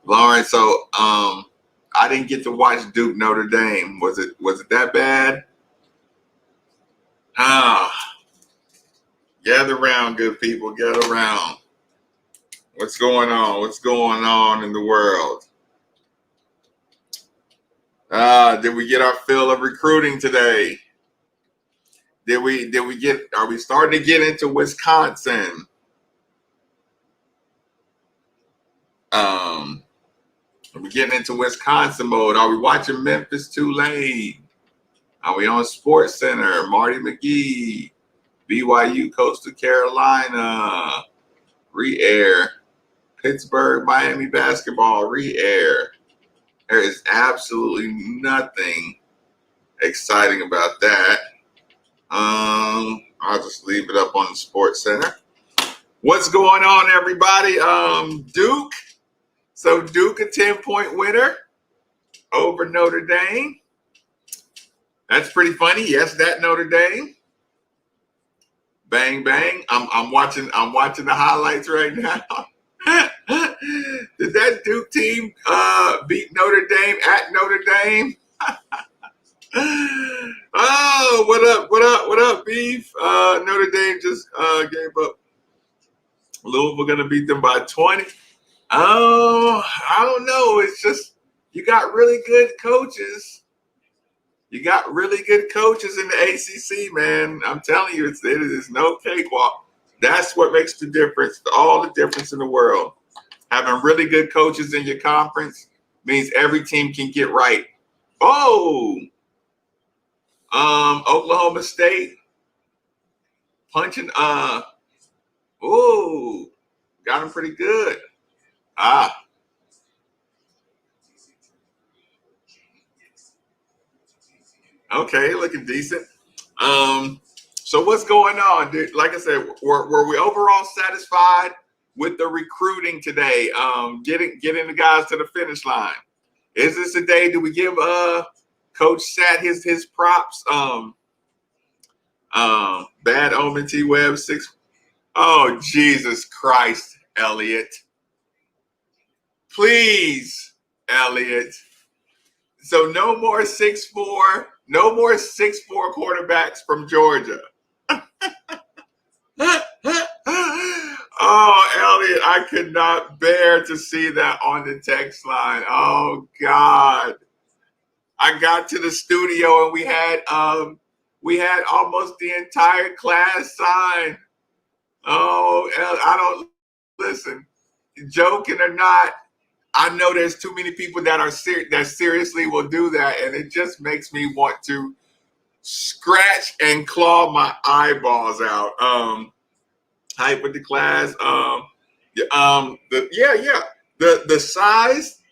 Lauren, so I didn't get to watch Duke Notre Dame. Was it that bad? Ah, gather around, good people, gather around. What's going on? What's going on in the world? Did we get our fill of recruiting today? Did we get are we starting to get into Wisconsin? Um are we getting into Wisconsin mode? Are we watching Memphis Tulane? Are we on Sports Center? Marty McGee, BYU Coastal Carolina, re-air. Pittsburgh Miami basketball, re-air. There is absolutely nothing exciting about that. I'll just leave it up on the Sports Center. What's going on, everybody? Duke. So Duke, a 10-point winner over Notre Dame. That's pretty funny. Yes, that Notre Dame. Bang bang. I'm watching the highlights right now. Did that Duke team beat Notre Dame at Notre Dame? Oh, what up, Beef? Notre Dame just gave up. Louisville gonna beat them by 20. Oh, I don't know. It's just you got really good coaches. You got really good coaches in the ACC, man. I'm telling you, it is no cakewalk. That's what makes the difference, all the difference in the world. Having really good coaches in your conference means every team can get right. Oh, Oklahoma State punching. Ooh, got him pretty good. Okay, looking decent. So what's going on, dude? Like I said, were we overall satisfied with the recruiting today? Getting the guys to the finish line. Is this a day? Do we give Coach Sat his props? Bad Omen T Web 6. Oh, Jesus Christ, Elliot. Please, Elliot. So no more 6'4", no more 6'4" quarterbacks from Georgia. Oh, Elliot, I could not bear to see that on the text line. Oh God. I got to the studio and we had almost the entire class sign. Oh, I don't listen. Joking or not, I know there's too many people that that seriously will do that, and it just makes me want to scratch and claw my eyeballs out. Hype with the class.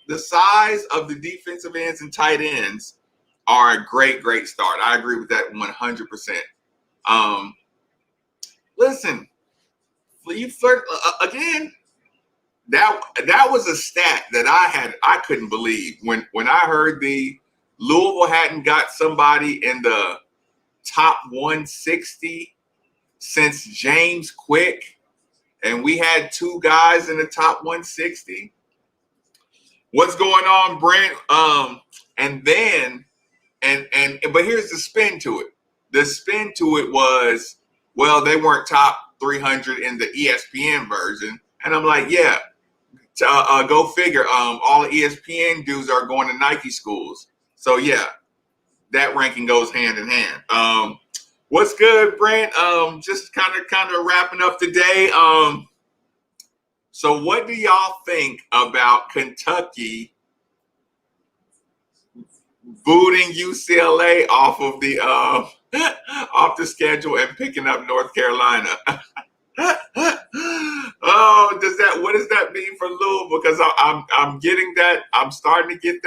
The size of the defensive ends and tight ends are a great start. I agree with that 100%. Listen, you flirt again. That was a stat that I couldn't believe when I heard the Louisville hadn't got somebody in the top 160 since James Quick, and we had two guys in the top 160. What's going on, Brent? But here's the spin to it. The spin to it was, well, they weren't top 300 in the ESPN version, and I'm like, yeah. Go figure. All the ESPN dudes are going to Nike schools. So yeah, that ranking goes hand in hand. What's good, Brent? Just kind of wrapping up today. So what do y'all think about Kentucky booting UCLA off of the off the schedule and picking up North Carolina? Oh, what does that mean for Louisville? Because I'm getting that, I'm starting to get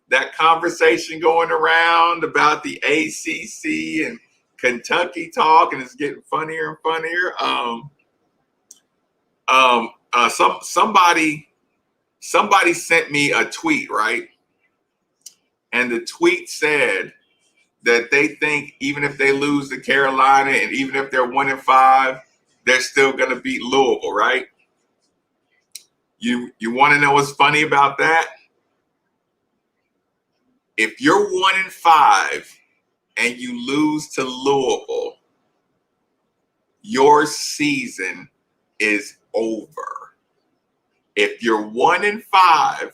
that conversation going around about the ACC and Kentucky talk, and it's getting funnier and funnier. Somebody sent me a tweet, right? And the tweet said that they think even if they lose to Carolina and even if they're 1-5, they're still going to beat Louisville, right? You want to know what's funny about that? If you're 1-5 and you lose to Louisville, your season is over. If you're 1-5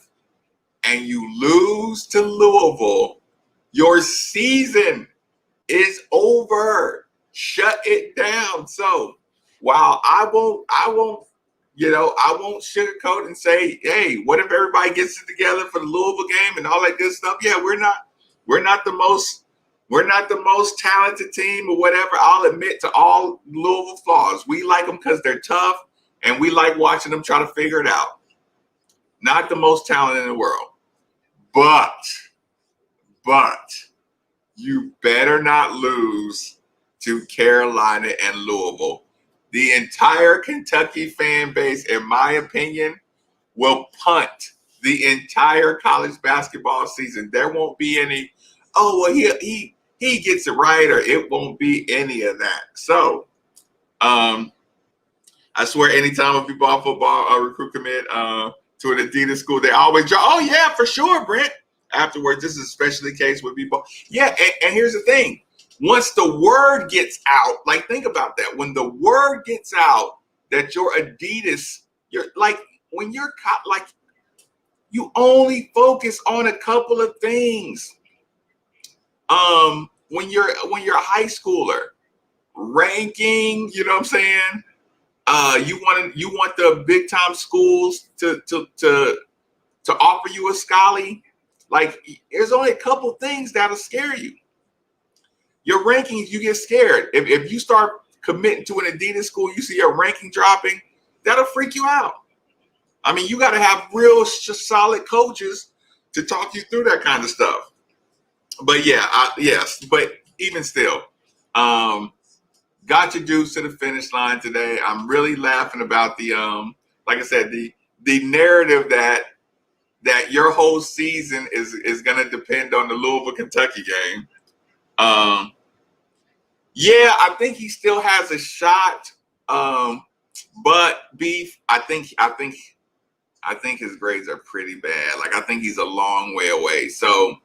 and you lose to Louisville, your season is over. Shut it down. So while I won't, I won't sugarcoat and say, hey, what if everybody gets it together for the Louisville game and all that good stuff? Yeah, we're not the most talented team or whatever. I'll admit to all Louisville flaws. We like them because they're tough and we like watching them try to figure it out. Not the most talented in the world. But you better not lose to Carolina and Louisville. The entire Kentucky fan base, in my opinion, will punt the entire college basketball season. There won't be any, oh, well, he gets it right, or it won't be any of that. So I swear anytime a people on football recruit commit to an Adidas school, they always draw, oh, yeah, for sure, Brent. Afterwards, this is especially the case with people. Yeah, and here's the thing. Once the word gets out, like think about that. When the word gets out that you're Adidas, you're like when you're like you only focus on a couple of things. When you're a high schooler, ranking, you know what I'm saying? You want the big time schools to offer you a scholarly. Like there's only a couple things that'll scare you. Your rankings, you get scared. If you start committing to an Adidas school, you see your ranking dropping, that'll freak you out. I mean, you got to have real solid coaches to talk you through that kind of stuff. But yeah, yes. But even still, got your dudes to the finish line today. I'm really laughing about the, like I said, the narrative that your whole season is going to depend on the Louisville, Kentucky game. Yeah, I think he still has a shot. But Beef, I think his grades are pretty bad. Like I think he's a long way away. So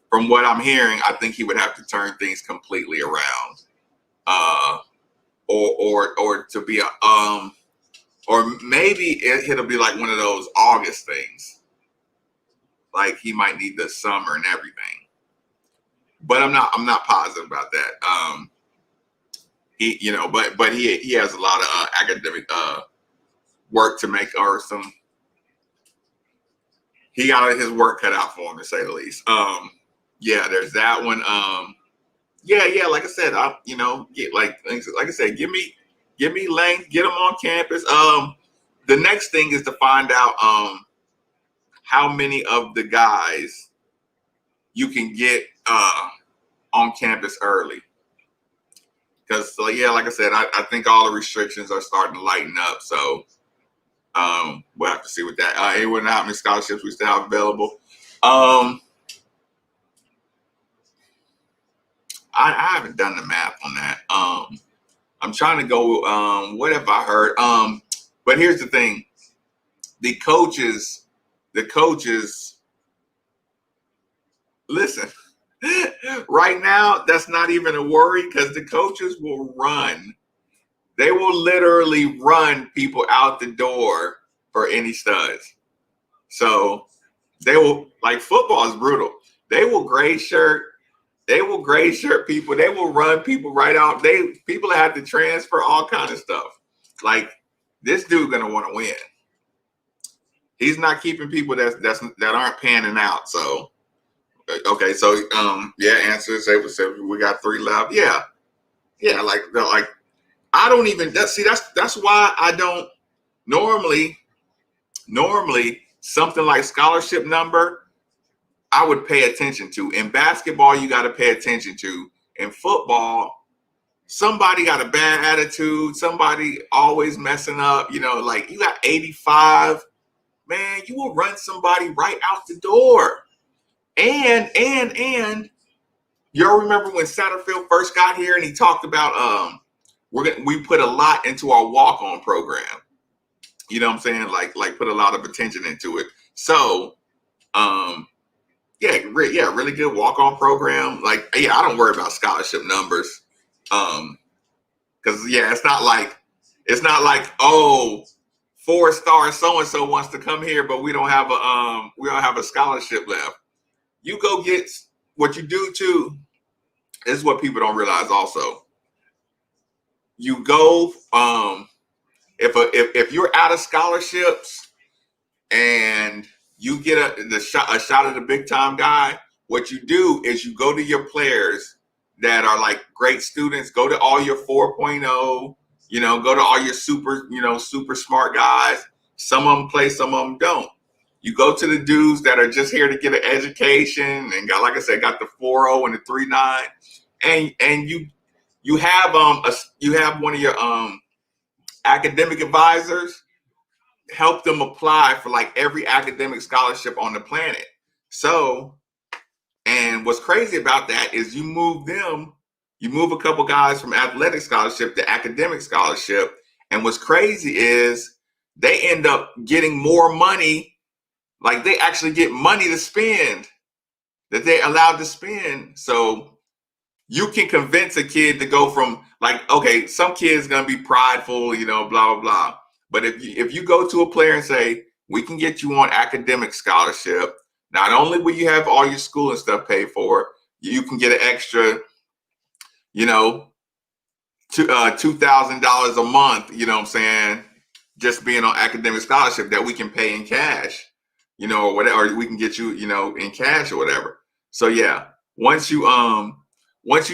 from what I'm hearing, I think he would have to turn things completely around. Or to be or maybe it'll be like one of those August things. Like he might need the summer and everything. But I'm not positive about that. He, but he has a lot of academic work to make, or he got his work cut out for him, to say the least. Yeah, there's that one. Yeah, like I said, like I said, give me length, get them on campus. The next thing is to find out how many of the guys you can get on campus early. Because like I said, I think all the restrictions are starting to lighten up. So we'll have to see what that. Anyone how many scholarships we still have available. I haven't done the math on that. I'm trying to go. What have I heard? But here's the thing: the coaches. Listen, right now that's not even a worry because the coaches will run. They will literally run people out the door for any studs. So they will, like, football is brutal. They will gray shirt people. They will run people right out. People have to transfer all kind of stuff. Like this dude gonna want to win. He's not keeping people that aren't panning out. So okay, so answer say we got 3 left. Yeah, like I don't even that's why I don't normally something like scholarship number I would pay attention to. In basketball, you got to pay attention to. In football, somebody got a bad attitude, somebody always messing up, like you got 85, man, you will run somebody right out the door. And y'all remember when Satterfield first got here and he talked about we put a lot into our walk-on program. You know what I'm saying? Like put a lot of attention into it. So really good walk-on program. Like, yeah, I don't worry about scholarship numbers. Because it's not like, oh, 4-star so and so wants to come here, but we don't have a scholarship left. You go get what you do too. This is what people don't realize also. You go if you're out of scholarships and you get a shot at a big time guy, what you do is you go to your players that are like great students, go to all your 4.0, go to all your super smart guys. Some of them play, some of them don't. You go to the dudes that are just here to get an education and got, like I said, got the 4.0 and the 3.9, and you have one of your academic advisors help them apply for like every academic scholarship on the planet. So, and what's crazy about that is you move a couple guys from athletic scholarship to academic scholarship. And what's crazy is they end up getting more money. Like they actually get money to spend that they're allowed to spend. So you can convince a kid to go from like, okay, some kid's gonna be prideful, blah, blah, blah. But if you go to a player and say, we can get you on academic scholarship, not only will you have all your school and stuff paid for, you can get an extra, $2,000 a month, you know what I'm saying, just being on academic scholarship that we can pay in cash, or whatever, or we can get you, in cash or whatever. So yeah, once you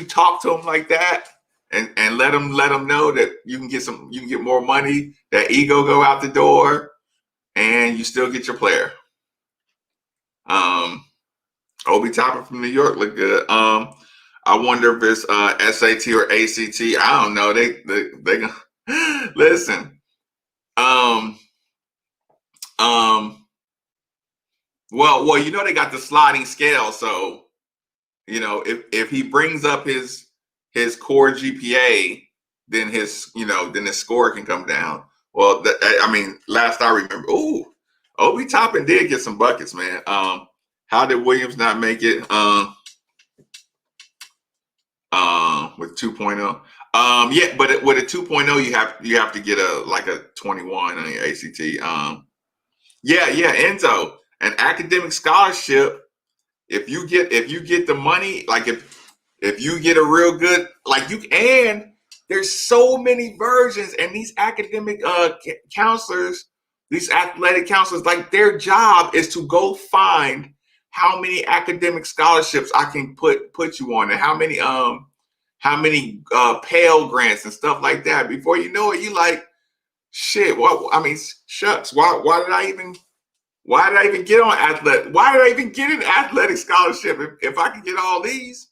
talk to them like that and let them know that you can get more money, that ego go out the door, and you still get your player. Obi Toppin from New York look good. I wonder if it's SAT or ACT. I don't know. They listen. Well, they got the sliding scale, so if he brings up his core GPA, then his score can come down. Well, last I remember, Obi Toppin did get some buckets, man. How did Williams not make it? With 2.0. Yeah, but with a 2.0, you have to get a 21 on your ACT. Enzo, an academic scholarship. If you get the money, like if you get a real good, and there's so many versions, and these academic counselors, these athletic counselors, like their job is to go find how many academic scholarships I can put you on, and how many Pell grants and stuff like that. Before you know it, you like, shit. Shucks. Why did I even get on athletic? Why did I even get an athletic scholarship if I can get all these?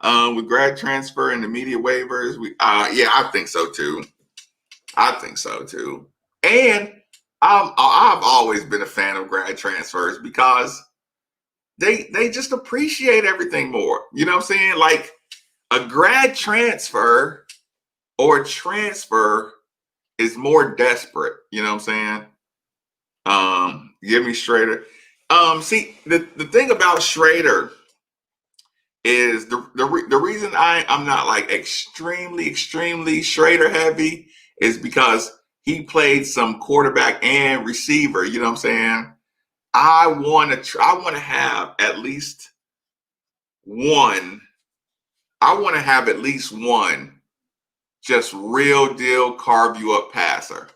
With grad transfer and the media waivers, I think so too. And I've always been a fan of grad transfers because they just appreciate everything more. You know what I'm saying? Like a grad transfer or transfer is more desperate. You know what I'm saying? Give me Schrader. See, the thing about Schrader is the reason I'm not like extremely Schrader heavy is because he played some quarterback and receiver. You know what I'm saying? I want to have at least one. I want to have at least one just real deal carve you up passer.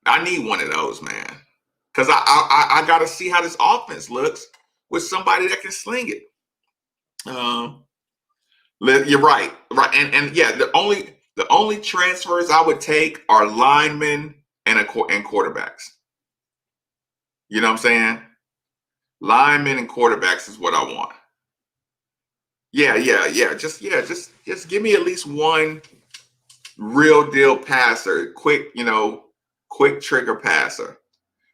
I need one of those, man, because I got to see how this offense looks with somebody that can sling it. You're right, and yeah, the only transfers I would take are linemen and quarterbacks. You know what I'm saying? Linemen and quarterbacks is what I want. Yeah. Just give me at least one real deal passer, quick trigger passer.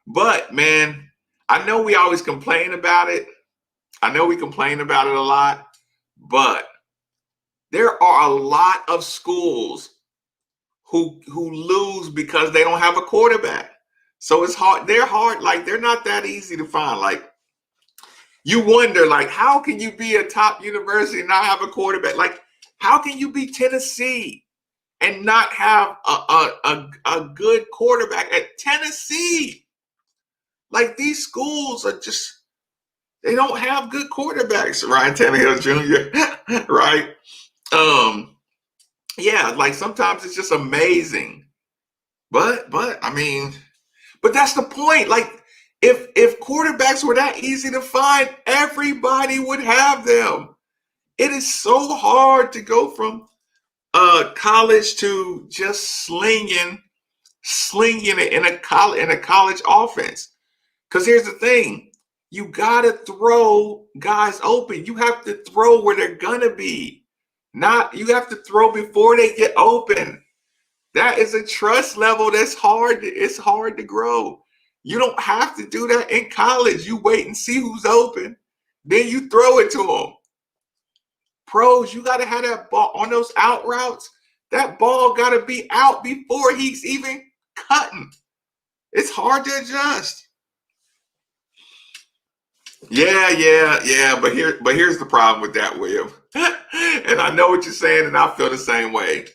But man, I know we always complain about it. I know we complain about it a lot, but there are a lot of schools who lose because they don't have a quarterback. So it's hard. They're hard. Like, they're not that easy to find. Like, you wonder, like, how can you be a top university and not have a quarterback? Like, how can you be Tennessee and not have a good quarterback at Tennessee? Like, these schools are just, they don't have good quarterbacks. Ryan Tannehill Jr., right? Yeah, like, sometimes it's just amazing. But I mean, but that's the point. Like, if quarterbacks were that easy to find, everybody would have them. It is so hard to go from college to just slinging it in a college offense. Because here's the thing, you gotta throw guys open. You have to throw where they're gonna be. Not you have to throw before they get open. That is a trust level that's hard. It's hard to grow. You don't have to do that in college. You wait and see who's open, then you throw it to them. Pros, you got to have that ball on those out routes. That ball got to be out before he's even cutting. It's hard to adjust. Yeah. But here's the problem with that, William. And I know what you're saying, and I feel the same way.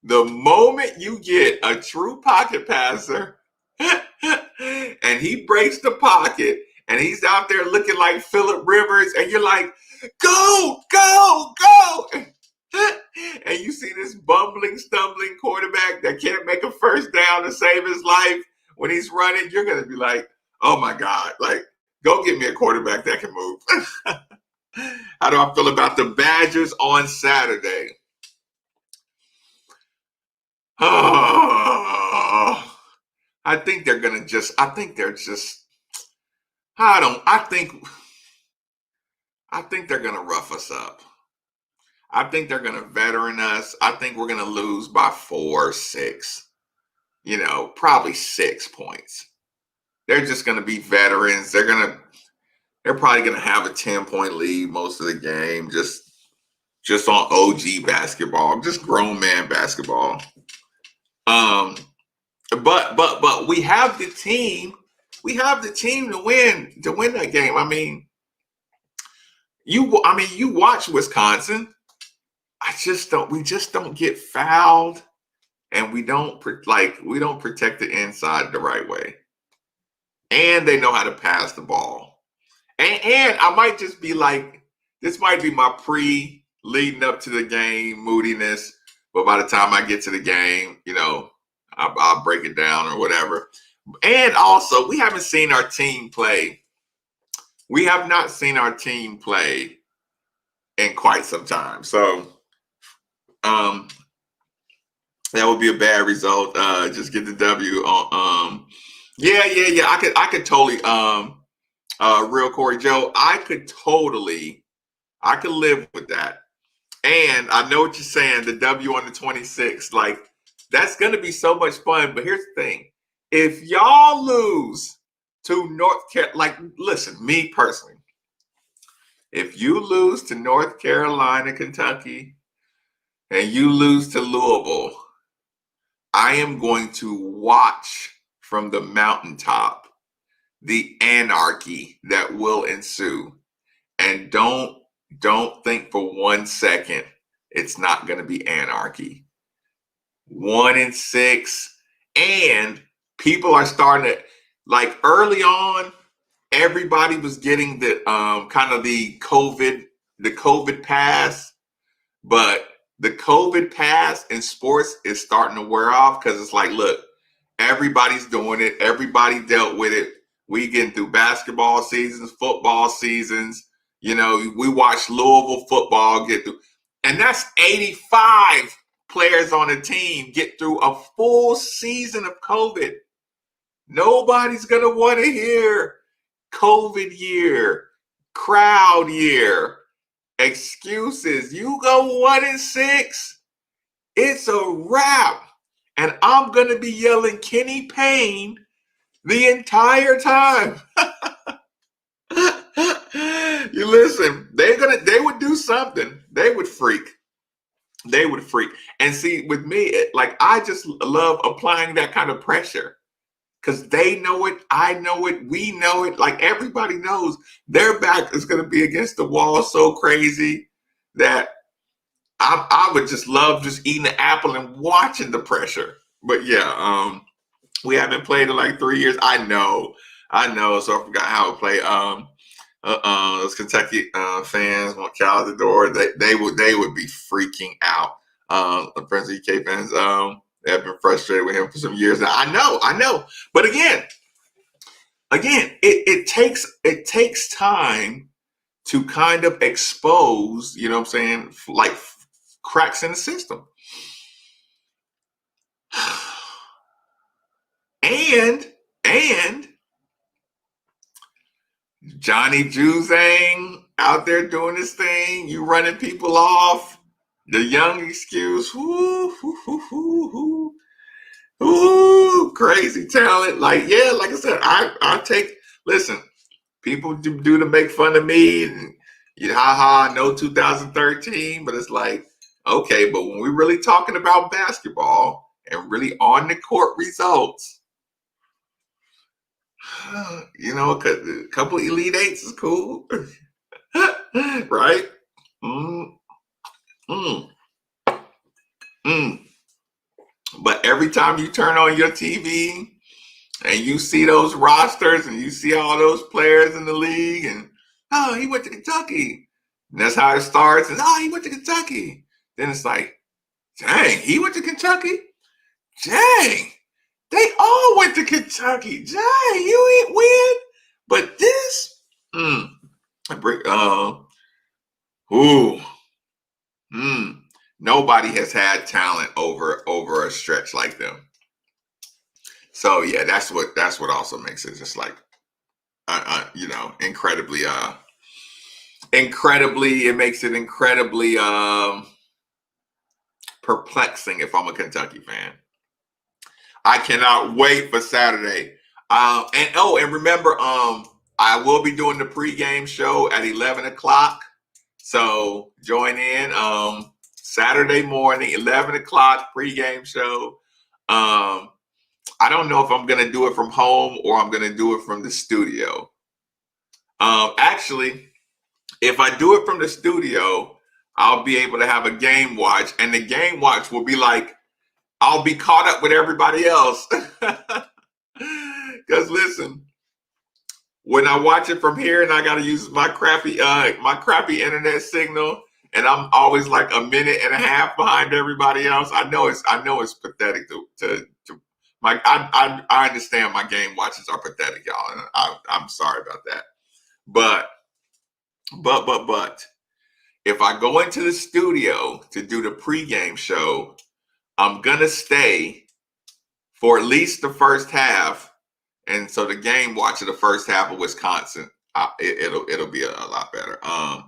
The moment you get a true pocket passer and he breaks the pocket and he's out there looking like Phillip Rivers, and you're like, go, go, go. And you see this bumbling, stumbling quarterback that can't make a first down to save his life when he's running, you're going to be like, oh my God, like, go get me a quarterback that can move. How do I feel about the Badgers on Saturday? Oh, I think they're gonna just. I think they're just. I don't. I think they're gonna rough us up. I think they're gonna veteran us. I think we're gonna lose by 4, 6. You know, probably 6 points. They're just gonna be veterans. They're probably gonna have a 10-point lead most of the game. Just on OG basketball, just grown man basketball. But we have the team. We have the team to win that game. I mean, you watch Wisconsin. We just don't get fouled, and we don't protect the inside the right way. And they know how to pass the ball. And I might just be like, this might be my leading up to the game moodiness, but by the time I get to the game, you know, I'll break it down or whatever. And also, we haven't seen our team play. We have not seen our team play in quite some time. So that would be a bad result. Just get the W on yeah. I could totally real Corey Joe, I could live with that. And I know what you're saying, the W on the 26th. Like, that's going to be so much fun. But here's the thing. If y'all lose to North Carolina, like, listen, me personally, if you lose to North Carolina, Kentucky, and you lose to Louisville, I am going to watch from the mountaintop the anarchy that will ensue. And don't think for 1 second it's not going to be anarchy. 1-6, and people are starting to, like, early on, everybody was getting the kind of the COVID pass, but the COVID pass in sports is starting to wear off because it's like, look, everybody's doing it. Everybody dealt with it. We getting through basketball seasons, football seasons. You know, we watch Louisville football get through, and that's 85 players on the team get through a full season of COVID. Nobody's going to want to hear COVID year, crowd year, excuses. You go 1-6, it's a wrap. And I'm going to be yelling Kenny Payne the entire time. You listen, they would do something. They would freak. They would freak. And see, with me, like I just love applying that kind of pressure because they know it, I know it, we know it. Like everybody knows their back is going to be against the wall so crazy that I would just love just eating an apple and watching the pressure. But yeah, we haven't played in like 3 years. I know. So I forgot how to play. Those Kentucky fans want Cal at the door. They would be freaking out. The Prince EK fans they have been frustrated with him for some years now. I know. But again, it takes time to kind of expose, you know what I'm saying, like cracks in the system. And Johnny Juzang out there doing his thing, you running people off. The young excuse, crazy talent. Like, yeah, like I said, I take, listen, people do to make fun of me and haha, no 2013, but it's like, okay, but when we're really talking about basketball and really on the court results, a couple Elite Eights is cool, right? Mm, mm, mm. But every time you turn on your TV and you see those rosters and you see all those players in the league, and oh, he went to Kentucky, and that's how it starts. And oh, he went to Kentucky. Then it's like, dang, he went to Kentucky. Dang, they all went to Kentucky. Dang, you ain't win. But this, ooh, nobody has had talent over a stretch like them. So yeah, that's what also makes it just like, incredibly. It makes it incredibly perplexing if I'm a Kentucky fan. I cannot wait for Saturday. And remember, I will be doing the pregame show at 11 o'clock. So join in Saturday morning, 11 o'clock pregame show. I don't know if I'm going to do it from home or I'm going to do it from the studio. Actually, if I do it from the studio, I'll be able to have a game watch, and the game watch will be like, I'll be caught up with everybody else. Because listen, when I watch it from here and I got to use my crappy internet signal, and I'm always like a minute and a half behind everybody else, I know it's pathetic to I understand my game watches are pathetic, y'all, and I'm sorry about that. But if I go into the studio to do the pregame show, I'm gonna stay for at least the first half, and so the game watch of the first half of Wisconsin, it'll be a lot better. Only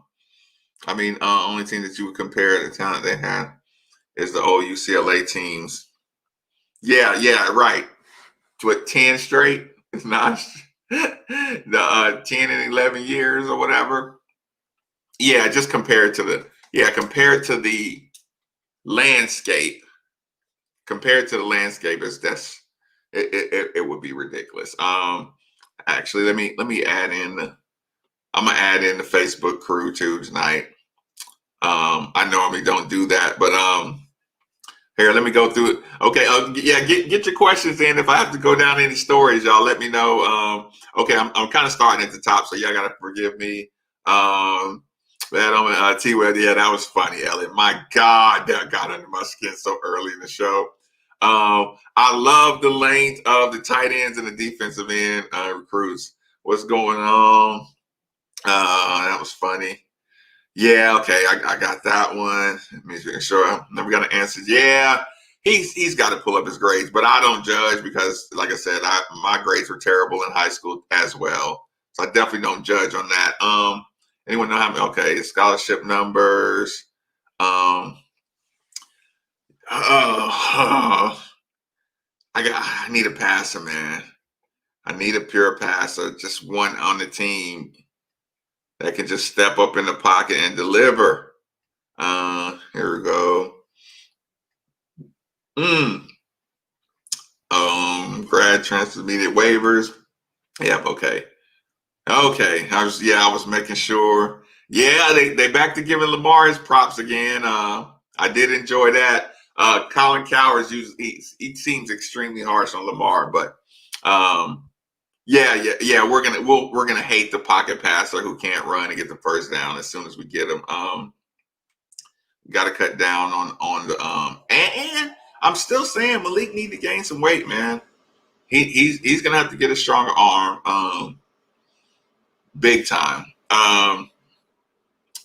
team that you would compare the talent they have is the old UCLA teams. Yeah, right. What, 10 straight? It's not the 10 and 11 years or whatever. Yeah, just compared to the landscape. Compared to the landscape, it would be ridiculous. Actually, let me add in. I'm gonna add in the Facebook crew too tonight. I normally don't do that, but here, let me go through it. Okay, get your questions in. If I have to go down any stories, y'all let me know. Okay, I'm kind of starting at the top, so y'all gotta forgive me. T-Web, yeah, that was funny, Elliot. My God, that got under my skin so early in the show. I love the length of the tight ends and the defensive end recruits. What's going on? That was funny. Yeah, okay, I got that one. Let me make sure. Never got an answer. Yeah, he's got to pull up his grades, but I don't judge because, like I said, my grades were terrible in high school as well, so I definitely don't judge on that. Anyone know how many? Okay, scholarship numbers. I need a passer, man. I need a pure passer, just one on the team that can just step up in the pocket and deliver. Here we go. Mm. Grad transfer immediate waivers. Yep. Okay. Okay. I was making sure. Yeah, they back to giving Lamar his props again. I did enjoy that. Colin Cowherd's he seems extremely harsh on Lamar, but yeah. We're gonna hate the pocket passer who can't run and get the first down as soon as we get him. Got to cut down on the and I'm still saying Malik need to gain some weight, man. He's gonna have to get a stronger arm, big time.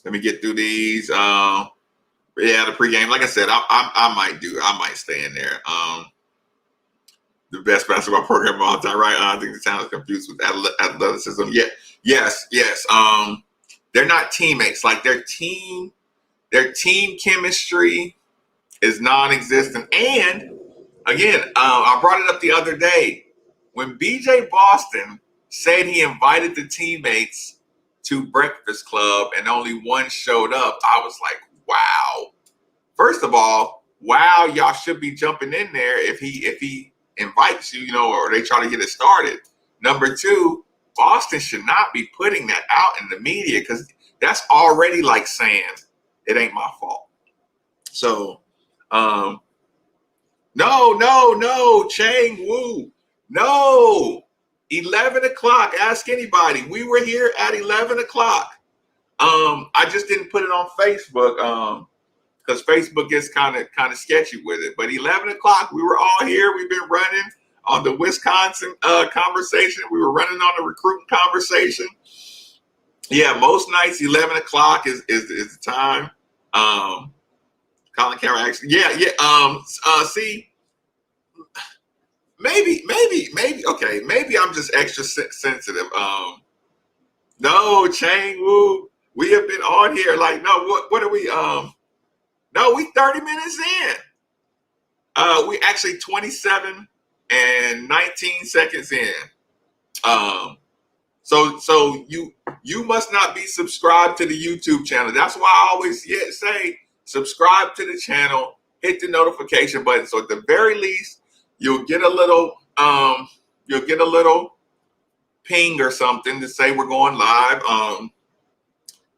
Let me get through these. Yeah, the pregame. Like I said, I might stay in there. The best basketball program of all time, right? I think the town is confused with athleticism. Yeah, yes. They're not teammates. Like their team chemistry is non-existent. And again, I brought it up the other day when BJ Boston said he invited the teammates to Breakfast Club and only one showed up. I was like, wow. First of all, wow, y'all should be jumping in there if he invites you, or they try to get it started. Number two, Boston should not be putting that out in the media because that's already like saying it ain't my fault. So, no, Chang Wu, no, 11 o'clock. Ask anybody. We were here at 11 o'clock. I just didn't put it on Facebook. Because Facebook gets kind of sketchy with it. But 11 o'clock, we were all here. We've been running on the Wisconsin conversation. We were running on the recruiting conversation. Yeah, most nights 11 o'clock is the time. Colin Cowherd actually, see, maybe, okay, maybe I'm just extra sensitive. No, Chang Wu, we have been on here like, no, what are we? No, we 30 minutes in. We actually 27 and 19 seconds in. So you must not be subscribed to the YouTube channel. That's why I always say subscribe to the channel, hit the notification button. So at the very least, you'll get a little ping or something to say we're going live.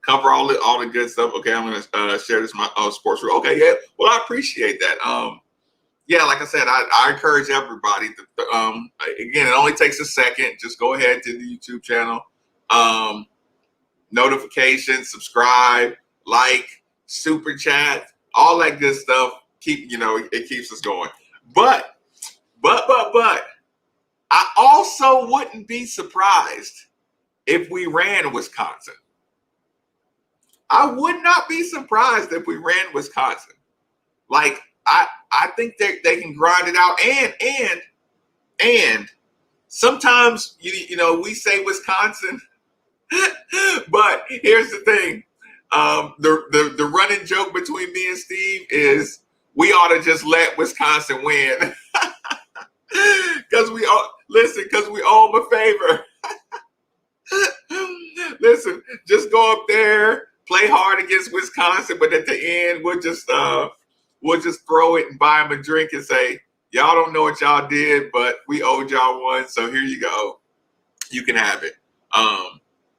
Cover all the good stuff. Okay, I'm gonna share this my sports room. Okay, yeah. Well, I appreciate that. Yeah, like I said, I encourage everybody to, again, it only takes a second. Just go ahead to the YouTube channel, notifications, subscribe, like, super chat, all that good stuff. It keeps us going. But, I also wouldn't be surprised if we ran Wisconsin. I would not be surprised if we ran Wisconsin. Like, I think they can grind it out, and sometimes we say Wisconsin, but here's the thing: the running joke between me and Steve is we ought to just let Wisconsin win because we owe them a favor. Listen, just go up there, play hard against Wisconsin, but at the end we'll just throw it and buy them a drink and say, y'all don't know what y'all did, but we owed y'all one, so here you go. You can have it.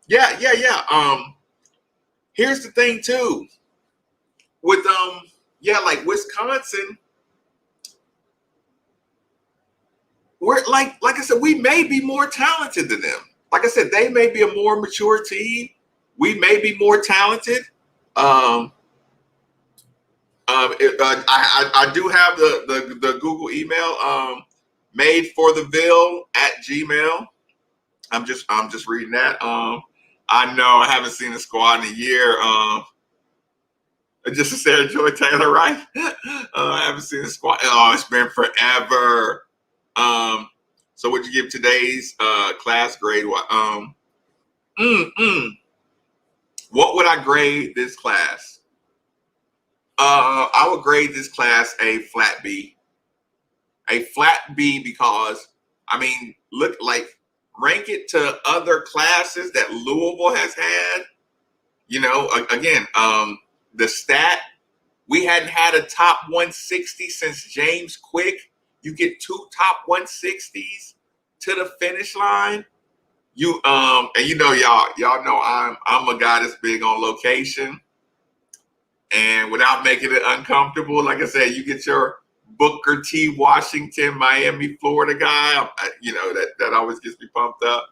Yeah. Here's the thing too. With like Wisconsin, we're like I said, we may be more talented than them. Like I said, they may be a more mature team. We may be more talented. I do have the Google email, madefortheville@gmail. I'm just reading that. I know I haven't seen the squad in a year. Just to say, Joy Taylor, right? I haven't seen the squad. Oh, it's been forever. So would you give today's class grade? What would I grade this class? I would grade this class a flat B. A flat B because, rank it to other classes that Louisville has had. Again, the stat, we hadn't had a top 160 since James Quick. You get 2 top 160s to the finish line. You and you know y'all know I'm a guy that's big on location, and without making it uncomfortable, like I said, you get your Booker T. Washington, Miami, Florida guy. You know that always gets me pumped up.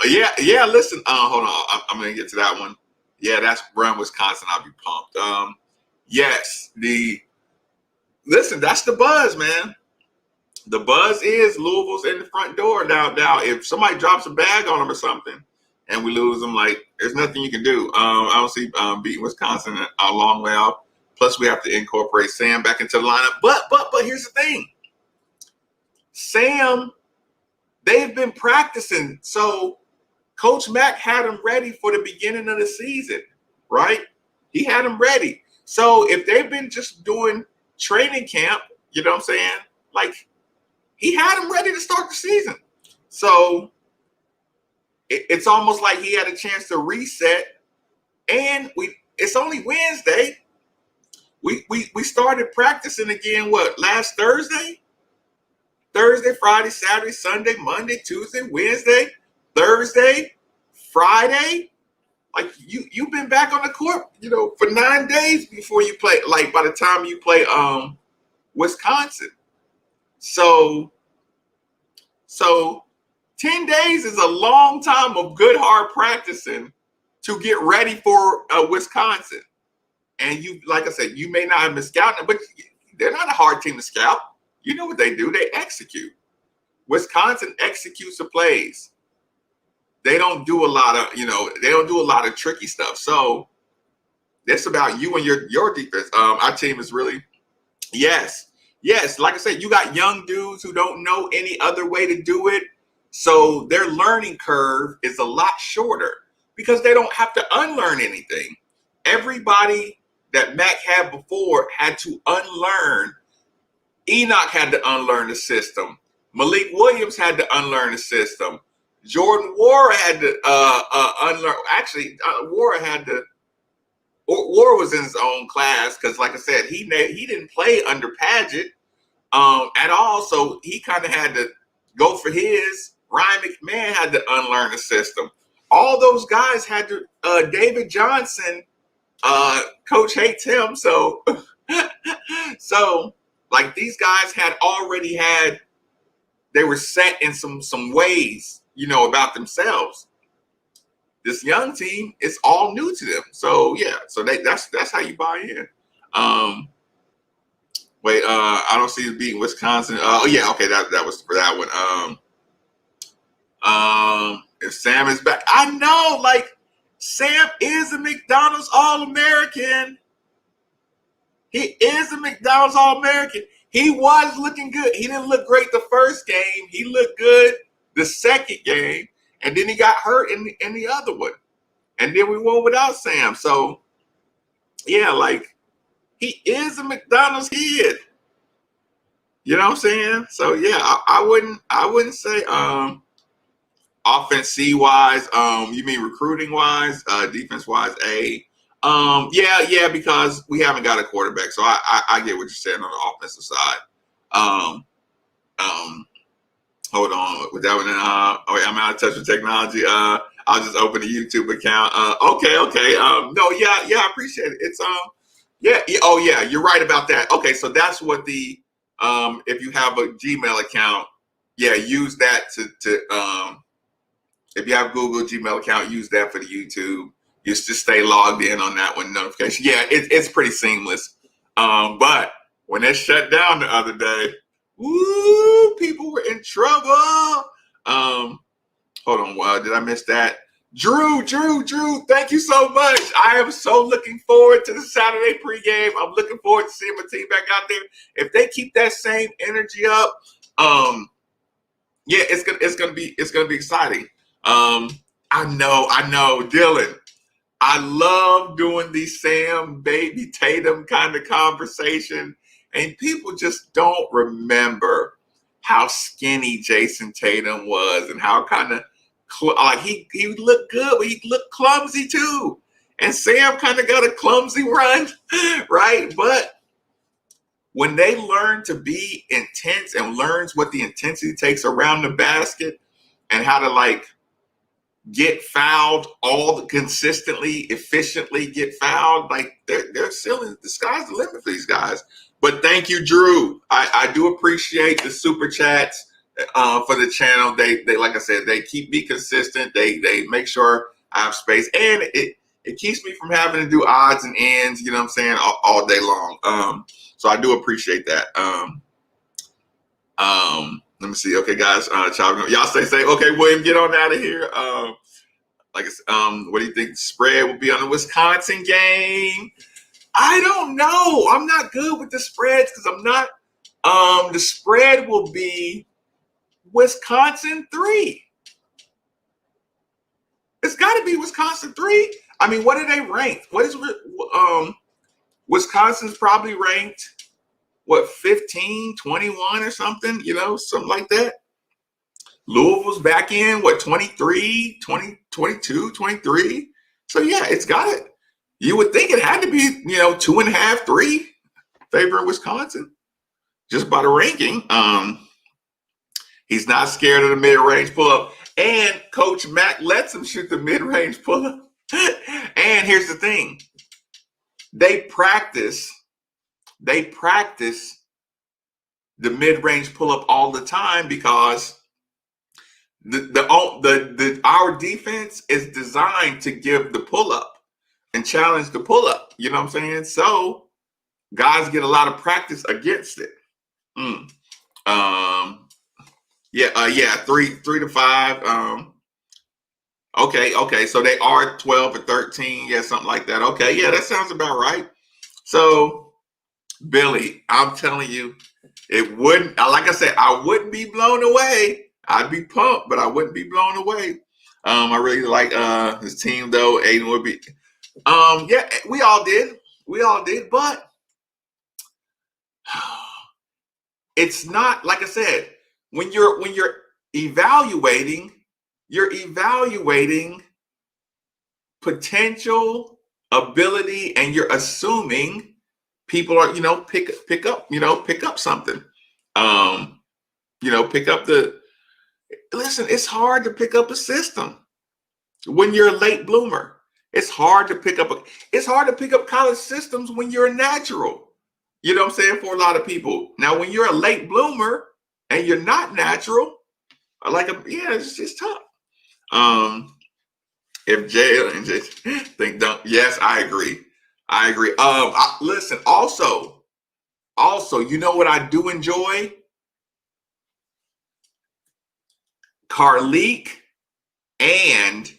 Yeah. Listen, hold on, I'm gonna get to that one. Yeah, that's Run, Wisconsin. I'll be pumped. Yes, listen, that's the buzz, man. The buzz is Louisville's in the front door. Now, if somebody drops a bag on them or something, and we lose them, like there's nothing you can do. I don't see beating Wisconsin a long way off. Plus, we have to incorporate Sam back into the lineup. But here's the thing, Sam, they've been practicing. So Coach Mack had them ready for the beginning of the season, right? He had them ready. So if they've been just doing training camp, you know what I'm saying? Like, he had them ready to start the season. So it's almost like he had a chance to reset. And it's only Wednesday. We started practicing again, last Thursday? Thursday, Friday, Saturday, Sunday, Monday, Tuesday, Wednesday, Thursday, Friday. Like you've been back on the court, for 9 days before you play. Like by the time you play Wisconsin. So 10 days is a long time of good hard practicing to get ready for Wisconsin. And like I said, you may not have been scouting, but they're not a hard team to scout. You know what they do? They execute. Wisconsin executes the plays. They don't do a lot of tricky stuff. So that's about you and your defense. Our team is really, yes. Like I said, you got young dudes who don't know any other way to do it. So their learning curve is a lot shorter because they don't have to unlearn anything. Everybody that Mac had before had to unlearn. Enoch had to unlearn the system. Malik Williams had to unlearn the system. Jordan Wara had to unlearn. Actually, Wara was in his own class because, like I said, he didn't play under Padgett at all. So he kind of had to go for his. Ryan McMahon had to unlearn the system. All those guys had to. David Johnson, coach hates him. So like these guys they were set in some ways, about themselves. This young team is all new to them. So yeah, so that's how you buy in. I don't see us beating Wisconsin. Okay, that was for that one. If Sam is back, I know, like Sam is a McDonald's All-American. He is a McDonald's All-American. He was looking good. He didn't look great the first game. He looked good the second game, and then he got hurt in the other one. And then we won without Sam. So, yeah, like he is a McDonald's kid. You know what I'm saying? So yeah, I wouldn't say offense C wise. You mean recruiting wise, defense wise A. Yeah, because we haven't got a quarterback. So I get what you're saying on the offensive side. Hold on with that one. I'm out of touch with technology. I'll just open a YouTube account. Okay. No, yeah, I appreciate it. It's oh yeah, you're right about that. Okay, so that's what the if you have a Gmail account, yeah, use that to if you have Google Gmail account, use that for the YouTube. You just stay logged in on that one notification. Yeah, it's pretty seamless. But when it shut down the other day, woo, people were in trouble. Hold on, did I miss that? Drew, thank you so much. I am so looking forward to the Saturday pregame. I'm looking forward to seeing my team back out there. If they keep that same energy up, yeah, it's gonna be exciting. I know, Dylan. I love doing these Sam, Baby, Tatum kind of conversation, and people just don't remember how skinny Jason Tatum was and how kind of like he looked good, but he looked clumsy too. and Sam kind of got a clumsy run, right? But when they learn to be intense and learns what the intensity takes around the basket and how to like get fouled all consistently, efficiently get fouled, like they're still in the sky's the limit for these guys. But thank you, Drew. I do appreciate the super chats for the channel. They like I said, they keep me consistent. They make sure I have space, and it keeps me from having to do odds and ends. You know what I'm saying, all day long. So I do appreciate that. Let me see. Okay, guys, y'all stay safe. Okay, William, get on out of here. What do you think the spread will be on the Wisconsin game? I don't know. I'm not good with the spreads because I'm not. The spread will be Wisconsin 3. It's got to be Wisconsin 3. I mean, what are they ranked? What is Wisconsin's probably ranked, what, 15, 21 or something, something like that. Louisville's back in, what, 23, 20, 22, 23. So, yeah, it's got it. You would think it had to be, 2.5, 3 favoring Wisconsin just by the ranking. He's not scared of the mid-range pull-up. And Coach Mack lets him shoot the mid-range pull-up. And here's the thing. They practice the mid-range pull-up all the time because our defense is designed to give the pull-up and challenge the pull-up. You know what I'm saying? So guys get a lot of practice against it. Yeah, 3 to 5. Okay. So they are 12 or 13, yeah, something like that. Okay, yeah, that sounds about right. So, Billy, I'm telling you, it wouldn't. Like I said, I wouldn't be blown away. I'd be pumped, but I wouldn't be blown away. I really like his team, though. Aiden would be. Yeah, we all did, but it's not, like I said, when you're evaluating, you're evaluating potential ability, and you're assuming people are, pick up something. Pick up listen, it's hard to pick up a system when you're a late bloomer. It's hard to pick up college systems when you're a natural. You know what I'm saying? For a lot of people. Now, when you're a late bloomer and you're not natural, it's just tough. If Jalen just think don't, yes, I agree. Listen, also, you know what I do enjoy? Carlik and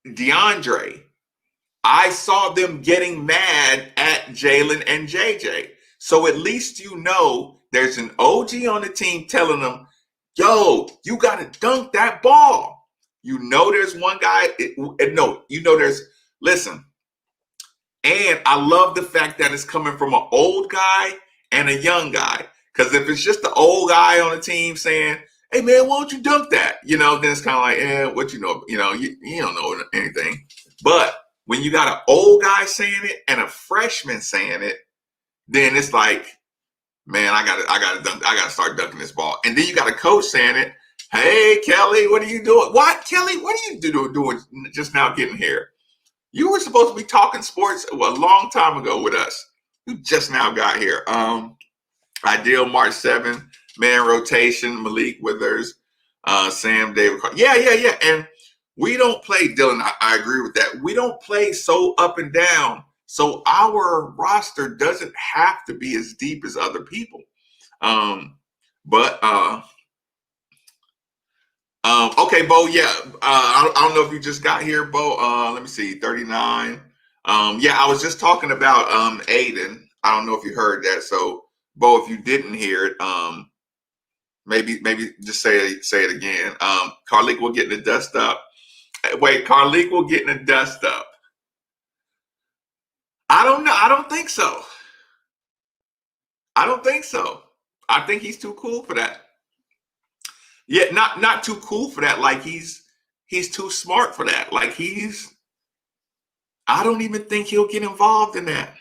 DeAndre. I saw them getting mad at Jalen and JJ. So at least there's an OG on the team telling them, yo, you got to dunk that ball. There's one guy. Listen. And I love the fact that it's coming from an old guy and a young guy. Because if it's just the old guy on the team saying, hey, man, why don't you dunk that? Then it's kind of like, what you know? You don't know anything. But when you got an old guy saying it and a freshman saying it, then it's like, man, I gotta start dunking this ball. And then you got a coach saying it. Hey, Kelly, what are you doing? What, Kelly? What are you doing just now getting here? You were supposed to be talking sports a long time ago with us. You just now got here. Ideal March 7, man rotation, Malik Withers, Sam David. Yeah. And we don't play, Dylan, I agree with that. We don't play so up and down. So our roster doesn't have to be as deep as other people. Okay, Bo, yeah. I don't know if you just got here, Bo. Let me see, 39. Yeah, I was just talking about Aiden. I don't know if you heard that. So, Bo, if you didn't hear it, maybe just say it again. Carlik will get in the dust up. Wait, Carlik will get in the dust up. I don't know. I don't think so. I think he's too cool for that. Yeah, not too cool for that. Like he's too smart for that. Like he's I don't even think he'll get involved in that.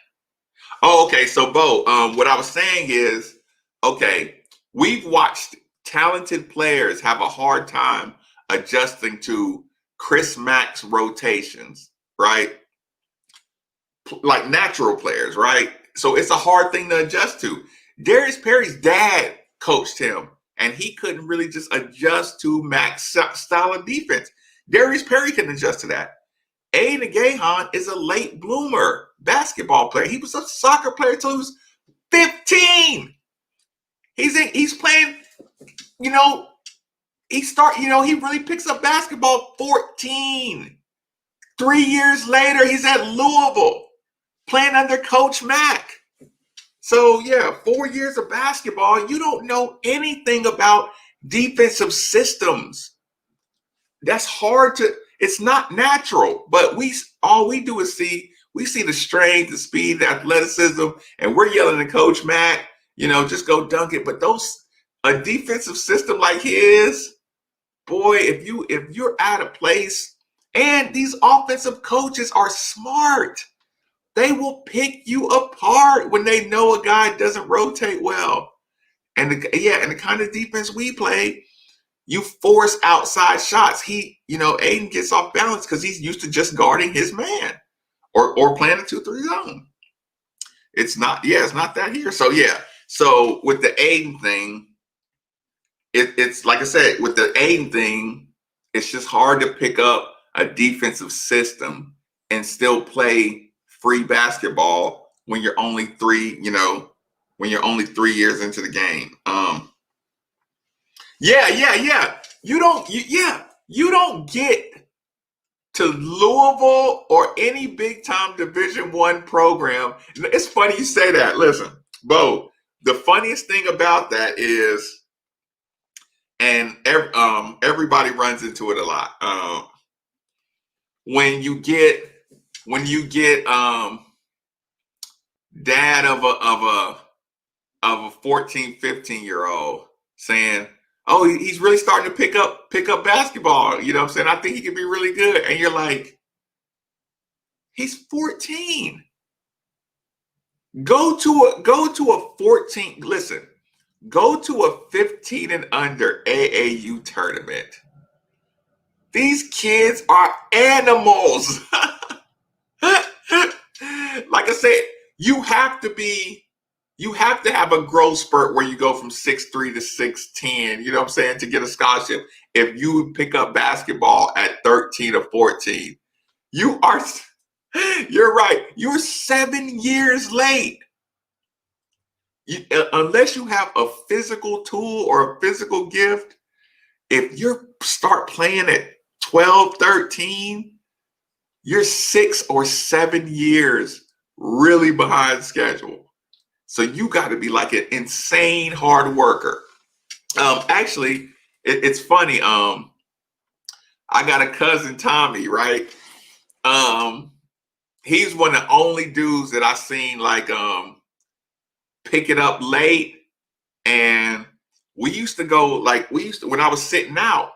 Oh, okay. So, Bo, what I was saying is, okay, we've watched talented players have a hard time adjusting to Chris Mack's rotations, right? Like natural players, right? So it's a hard thing to adjust to. Darius Perry's dad coached him, and he couldn't really just adjust to Mack's style of defense. Darius Perry can adjust to that. Aiden Gahan is a late bloomer basketball player. He was a soccer player until he was 15. He's playing, you know, he really picks up basketball 14. 3 years later, he's at Louisville playing under Coach Mack. So yeah, 4 years of basketball, you don't know anything about defensive systems. That's hard to, it's not natural, but all we do is see the strength, the speed, the athleticism, and we're yelling at Coach Mack, just go dunk it. But a defensive system like his, boy, if you're out of place, and these offensive coaches are smart, they will pick you apart when they know a guy doesn't rotate well. And the kind of defense we play, you force outside shots. Aiden gets off balance because he's used to just guarding his man or playing a 2-3 zone. It's not that here. So yeah. So with the Aiden thing, it's like I said, with the Aiden thing, it's just hard to pick up a defensive system and still play free basketball when you're only 3 years into the game. Yeah. You don't get to Louisville or any big time Division I program. It's funny you say that. Listen, Bo, the funniest thing about that is, and everybody runs into it a lot. When you get dad of a 14, 15-year-old saying, oh, he's really starting to pick up basketball. You know what I'm saying? I think he could be really good. And you're like, he's 14. Go to a 14. Listen, go to a 15 and under AAU tournament. These kids are animals. Like I said, you have to have a growth spurt where you go from 6'3" to 6'10", you know what I'm saying, to get a scholarship. If you pick up basketball at 13 or 14, you're right. You're 7 years late. Unless you have a physical tool or a physical gift, if you start playing at 12, 13, you're 6 or 7 years really behind schedule. So you got to be like an insane hard worker. Actually, it's funny. I got a cousin, Tommy, right? He's one of the only dudes that I seen pick it up late. And when I was sitting out,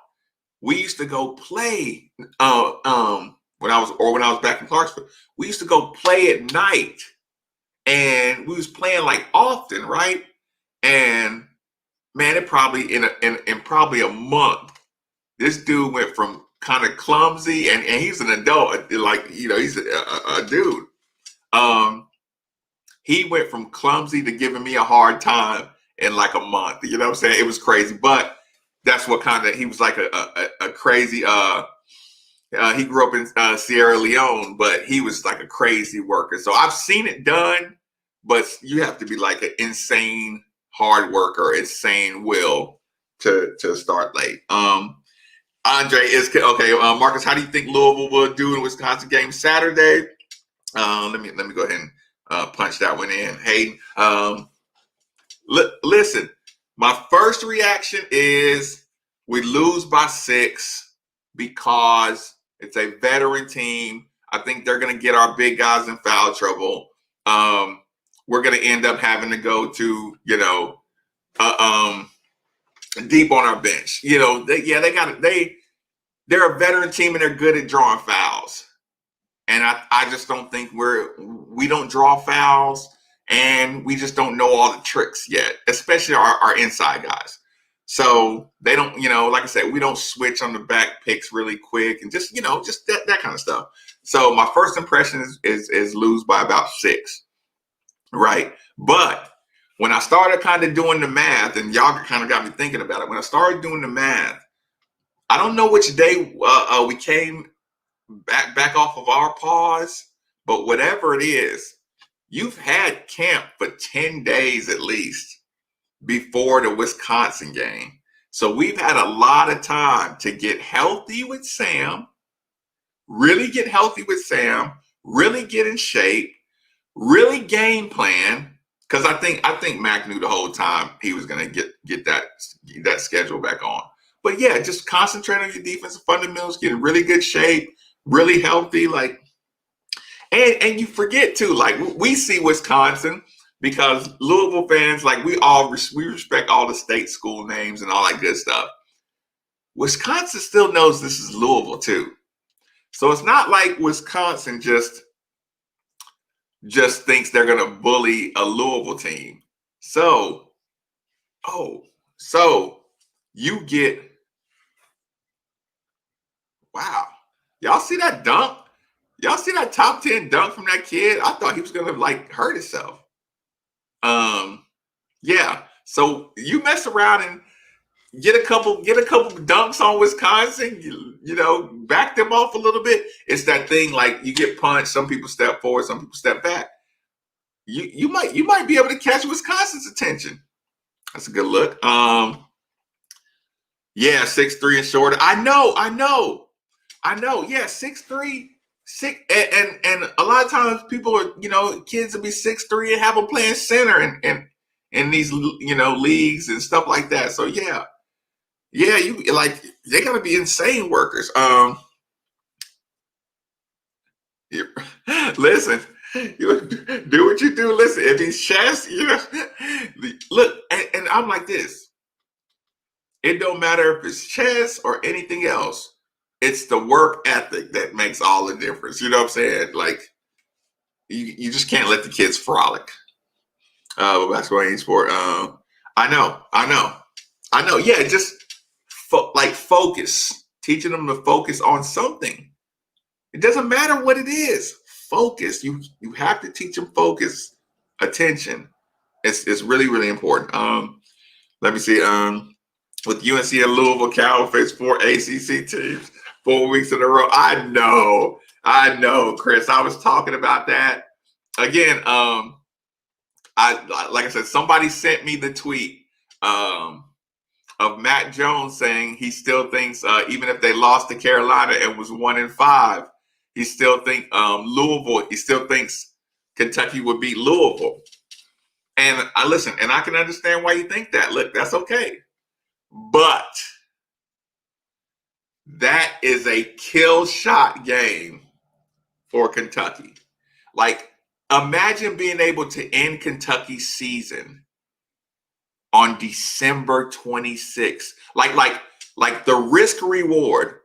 we used to go play when I was back in Clarksville. We used to go play at night. And we was playing often, right? And man, it probably in probably a month, this dude went from kind of clumsy, and he's an adult, he's a dude. He went from clumsy to giving me a hard time in a month. You know what I'm saying? It was crazy, but that's what he was like a crazy. He grew up in Sierra Leone, but he was like a crazy worker. So I've seen it done. But you have to be like an insane hard worker, insane will to start late. Andre is okay. Marcus, how do you think Louisville will do in Wisconsin game Saturday? Let me go ahead and punch that one in. Hey, listen. My first reaction is we lose by 6 because it's a veteran team. I think they're going to get our big guys in foul trouble. We're going to end up having to go to, deep on our bench. They're a veteran team and they're good at drawing fouls. And I just don't think we don't draw fouls, and we just don't know all the tricks yet, especially our inside guys. So they don't, like I said, we don't switch on the back picks really quick, and just just that kind of stuff. So my first impression is lose by about 6, right? But when I started kind of doing the math, and y'all kind of got me thinking about it, when I started doing the math, I don't know which day we came back off of our pause, but whatever it is, you've had camp for 10 days at least before the Wisconsin game. So we've had a lot of time to get healthy with Sam, really get healthy with Sam, really get in shape, really game plan. Because I think Mac knew the whole time he was going to get that schedule back on. But yeah, just concentrate on your defensive fundamentals, get in really good shape, really healthy, and you forget too, we see Wisconsin because Louisville fans, we respect all the state school names and all that good stuff. Wisconsin still knows this is Louisville too. So it's not like Wisconsin just thinks they're going to bully a Louisville team. So you get, wow. Y'all see that dunk? Y'all see that top 10 dunk from that kid? I thought he was going to hurt himself. Yeah. So you mess around and get a couple dunks on Wisconsin, back them off a little bit. It's that thing, you get punched, some people step forward, some people step back. You might be able to catch Wisconsin's attention. That's a good look. Yeah, 6'3" and shorter. I know. Yeah, 6'3", 6, and a lot of times people are, kids will be 6'3" and have them playing center and in these leagues and stuff like that. So yeah, they're gonna be insane workers. Listen, you do what you do. Listen, if he's chess, look, and I'm like this. It don't matter if it's chess or anything else. It's the work ethic that makes all the difference. You know what I'm saying? You just can't let the kids frolic. Basketball ain't sport. I know. Yeah, just focus. Teaching them to focus on something. It doesn't matter what it is. Focus. You have to teach them focus, attention. It's really, really important. Let me see. With UNC and Louisville, Cal face 4 ACC teams 4 weeks in a row. I know, Chris. I was talking about that again. Like I said, somebody sent me the tweet of Matt Jones saying he still thinks even if they lost to Carolina and was 1-5, he still think Louisville. He still thinks Kentucky would beat Louisville. And I can understand why you think that. Look, that's okay. But that is a kill shot game for Kentucky. Imagine being able to end Kentucky's season on December 26th. Like the risk reward.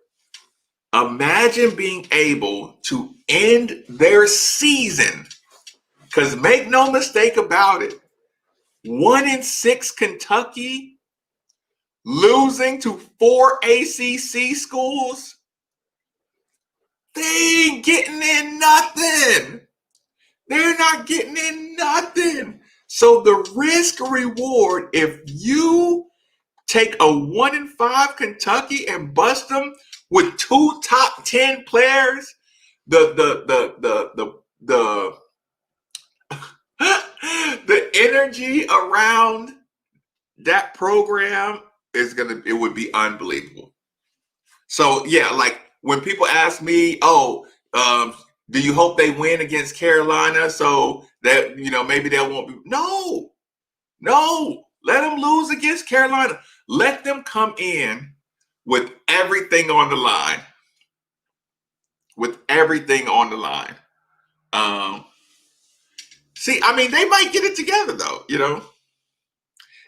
Imagine being able to end their season. Because make no mistake about it, 1-6 Kentucky losing to 4 ACC schools, they ain't getting in nothing. They're not getting in nothing. So the risk reward, if you take a 1-5 Kentucky and bust them with 2 top 10 players, the energy around that program it would be unbelievable. So yeah, when people ask me, do you hope they win against Carolina so that maybe they won't be? No, let them lose against Carolina. Let them come in with everything on the line. See, they might get it together though,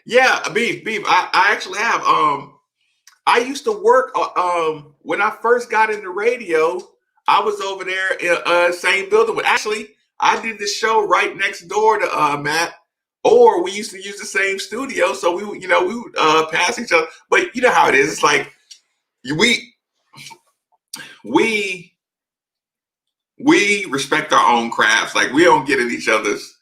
Yeah, beef. I actually have. I used to work when I first got into radio. I was over there in same building with. Actually, I did the show right next door to Matt. Or we used to use the same studio, so we would pass each other. But you know how it is. It's like we we we respect our own crafts. Like we don't get in each other's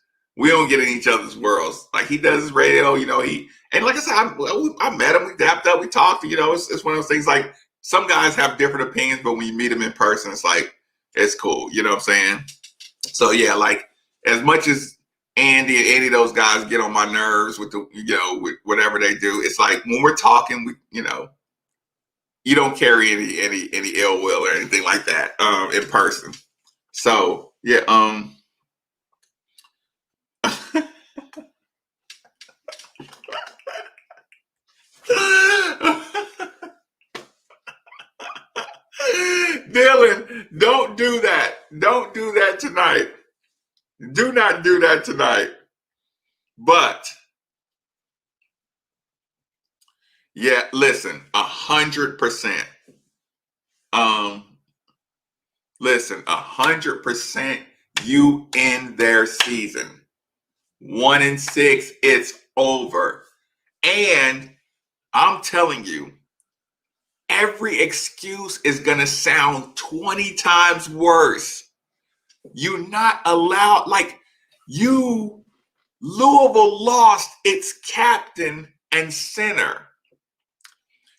worlds. Like he does his radio, and like I said, I met him, we dapped up, we talked. It's one of those things. Like some guys have different opinions, but when you meet them in person, it's like it's cool. You know what I'm saying? So yeah, like as much as Andy and any of those guys get on my nerves with with whatever they do, it's like when we're talking, you don't carry any ill will or anything like that in person. So yeah, Dylan, don't do that. Don't do that tonight. Do not do that tonight. But yeah, listen, 100%. Um, listen, 100%. You end their season 1-6. It's over, and I'm telling you, every excuse is gonna sound 20 times worse. You're not allowed. Like Louisville lost its captain and center.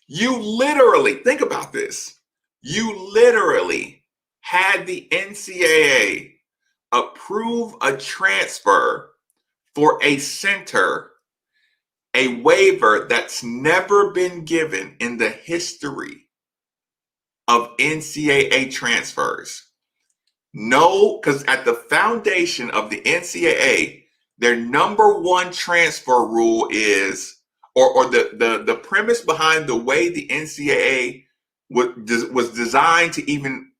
You literally, think about this. You literally had the NCAA approve a transfer for a center, a waiver that's never been given in the history of NCAA transfers. No, because at the foundation of the NCAA, their number one transfer rule is, or the premise behind the way the NCAA was designed to even,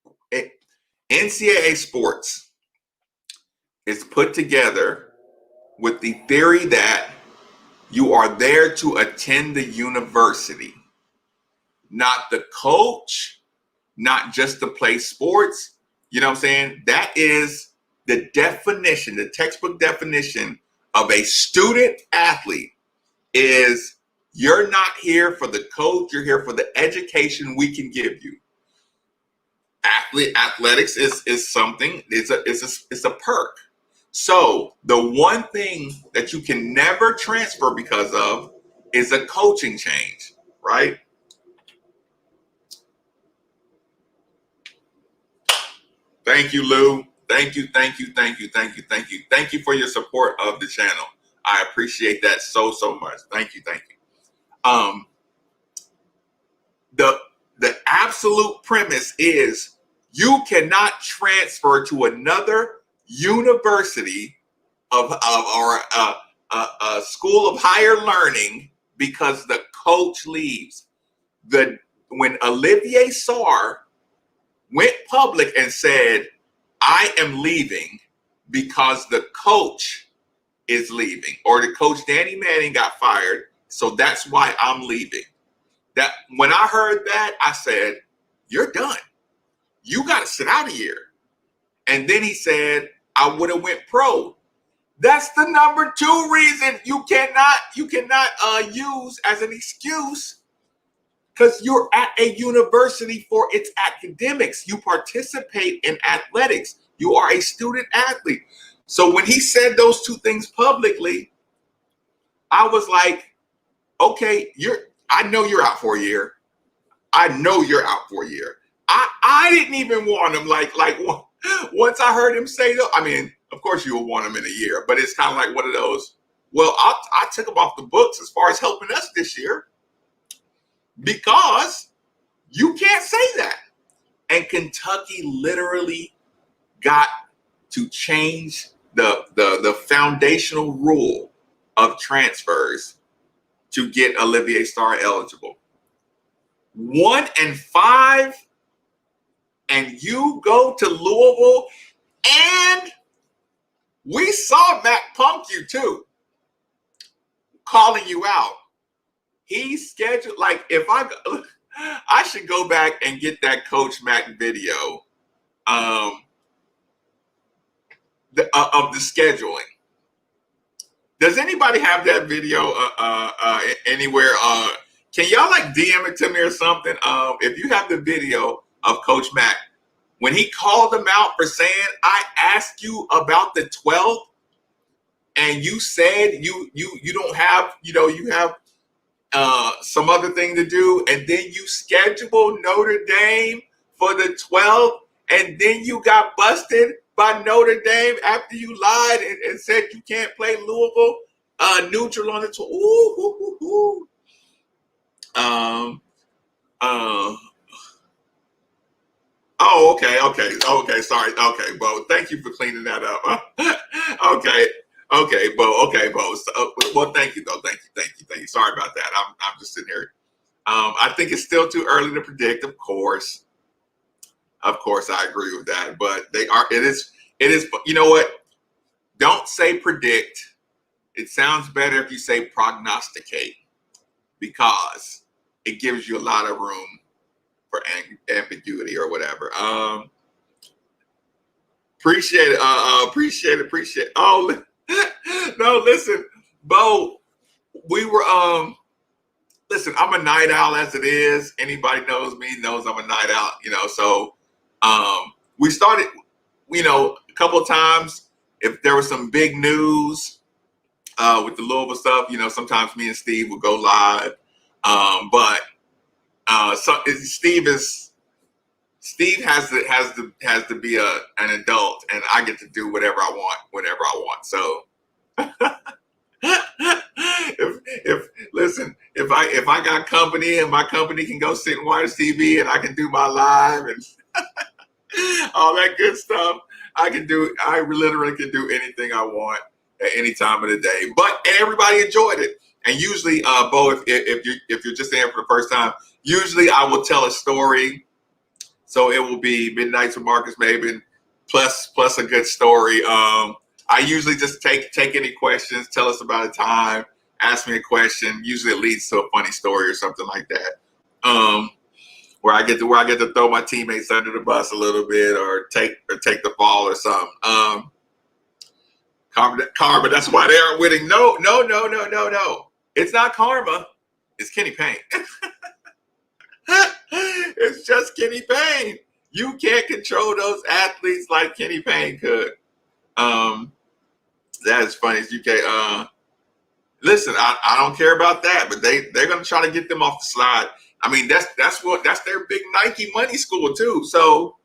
NCAA sports is put together with the theory that you are there to attend the university, not the coach, not just to play sports. You know what I'm saying? That is the definition, the textbook definition of a student athlete is you're not here for the coach, you're here for the education we can give you. Athletics is something, it's a perk. So the one thing that you can never transfer because of is a coaching change, right? Thank you, Lou. Thank you, thank you, thank you, thank you, thank you. Thank you for your support of the channel. I appreciate that so much. Thank you, thank you. The absolute premise is you cannot transfer to another university or a school of higher learning because the coach leaves. When Olivier Sarr went public and said, I am leaving because the coach is leaving, or the coach Danny Manning got fired, so that's why I'm leaving. That when I heard that, I said, you're done. You got to sit out a year. And then he said, I would have went pro. That's the number two reason you cannot use as an excuse, because you're at a university for its academics. You participate in athletics. You are a student athlete. So when he said those two things publicly, I was like, okay, I know you're out for a year. I know you're out for a year. I didn't even want him. Like once I heard him say that, I mean, of course you would want him in a year, but it's kind of like one of those, well, I took him off the books as far as helping us this year because you can't say that. And Kentucky literally got to change the foundational rule of transfers to get Olivier Sarr eligible. 1-5, and you go to Louisville, and we saw Matt punk you too, calling you out. He scheduled, like, I should go back and get that Coach Mac video um, of the scheduling. Does anybody have that video anywhere? Can y'all like DM it to me or something? If you have the video of Coach Mack when he called them out for saying, "I asked you about the 12th, and you said you don't have, you have some other thing to do, and then you scheduled Notre Dame for the 12th, and then you got busted by Notre Dame after you lied and said you can't play Louisville neutral on the 12th." Ooh, ooh, ooh, ooh. Uh, oh, okay. Sorry. Okay, Bo. Thank you for cleaning that up. Okay, Bo. So, well, thank you, though. Thank you. Sorry about that. I'm just sitting here. I think it's still too early to predict. Of course, I agree with that. But they are. It is. You know what? Don't say predict. It sounds better if you say prognosticate, because it gives you a lot of room for ambiguity or whatever. Appreciate it. Appreciate it. Oh, no, listen, Bo, we were, listen, I'm a night owl as it is. Anybody knows me knows I'm a night owl, so, we started, a couple of times, if there was some big news, with the Louisville stuff, sometimes me and Steve would go live. But Steve has to be an adult, and I get to do whatever I want whenever I want. So if I got company and my company can go sit and watch TV and I can do my live and all that good stuff, I literally can do anything I want at any time of the day. But everybody enjoyed it. And usually, Bo, if you're just there for the first time, usually I will tell a story. So it will be Midnights with Marques Maybin plus a good story. I usually just take any questions, tell us about a time, ask me a question. Usually it leads to a funny story or something like that. Where I get to throw my teammates under the bus a little bit, or take the fall or something. Karma, that's why they aren't winning. No. It's not karma. It's Kenny Payne. It's just Kenny Payne. You can't control those athletes like Kenny Payne could. That is funny as you can. Listen, I don't care about that, but they're gonna try to get them off the slide. I mean, that's their big Nike money school too. So,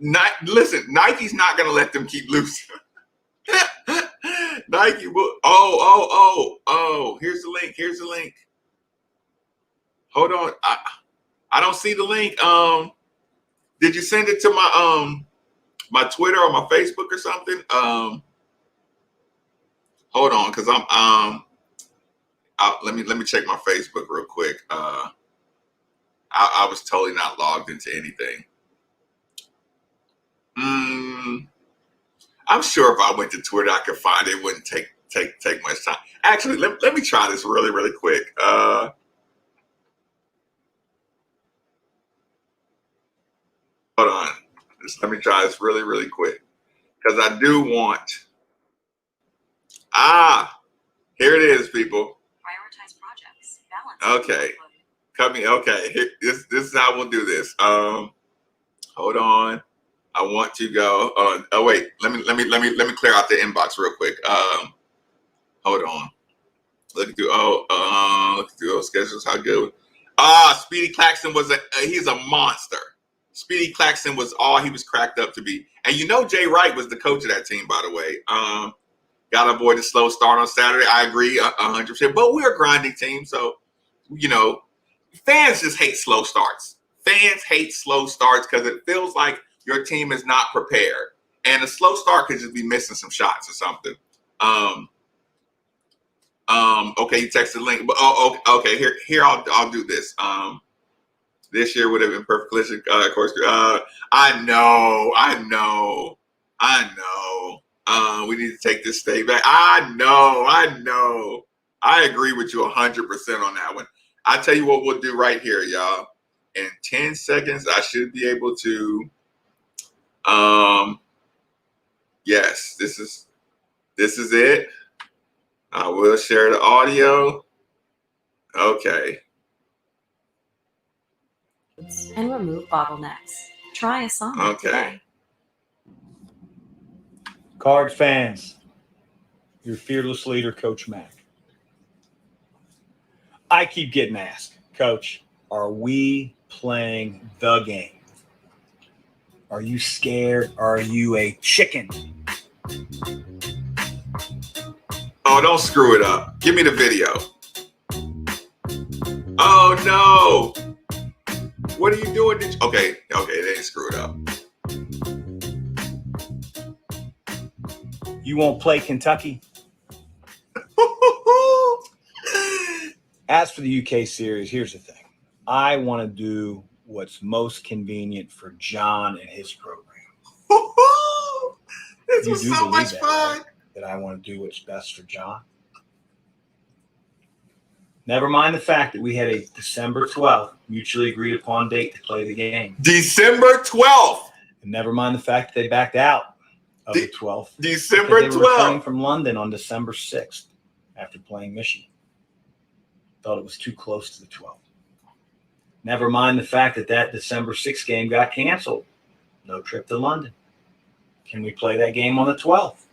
listen, Nike's not gonna let them keep losing. Nike will. Oh. Here's the link. Hold on. I don't see the link. Did you send it to my Twitter or my Facebook or something? Hold on, because let me check my Facebook real quick. I was totally not logged into anything. I'm sure if I went to Twitter, I could find it. It wouldn't take much time. Actually, let me try this really, really quick. Hold on. Just let me try this really, really quick, because I do want. Here it is, people. Prioritize projects. Balance. Okay. Okay. This is how we'll do this. Hold on. I want to go. Oh wait. Let me clear out the inbox real quick. Hold on. Look through. Look through those schedules. How good. Speedy Claxton he's a monster. Speedy Claxton was all he was cracked up to be. And Jay Wright was the coach of that team, by the way. Got to avoid the slow start on Saturday. I agree 100%. But we're a grinding team, so fans just hate slow starts. Fans hate slow starts because it feels like your team is not prepared, and a slow start could just be missing some shots or something. Okay, you texted the link, but okay. Here I'll do this. This year would have been perfect collision. Of course, I know. We need to take this state back. I know. I agree with you 100% on that one. I tell you what we'll do right here, y'all. In 10 seconds, I should be able to Yes, this is it. I will share the audio. Okay. And remove bottlenecks. Try a song Okay. today. Cards fans, your fearless leader, Coach Mack. I keep getting asked, Coach, are we playing the game? Are you scared? Are you a chicken? Oh, don't screw it up. Give me the video. Oh no. What are you doing? Okay, they didn't screw it up. You won't play Kentucky? As for the UK series, here's the thing. I want to do what's most convenient for John and his program. This You was do so believe much that, fun. right? That I want to do what's best for John. Never mind the fact that we had a December 12th mutually agreed upon date to play the game. December 12th. And never mind the fact that they backed out of the 12th. December because they were returning 12th. from London on December 6th after playing Michigan. Thought it was too close to the 12th. Never mind the fact that that December 6th game got canceled. No trip to London. Can we play that game on the 12th?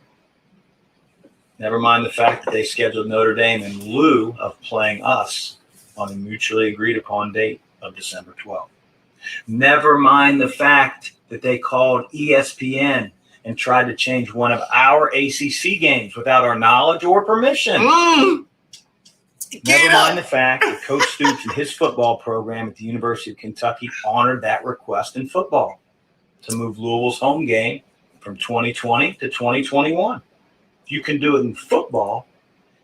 Never mind the fact that they scheduled Notre Dame in lieu of playing us on a mutually agreed upon date of December 12th. Never mind the fact that they called ESPN and tried to change one of our ACC games without our knowledge or permission. Never mind the fact that Coach Stoops and his football program at the University of Kentucky honored that request in football to move Louisville's home game from 2020 to 2021. If you can do it in football,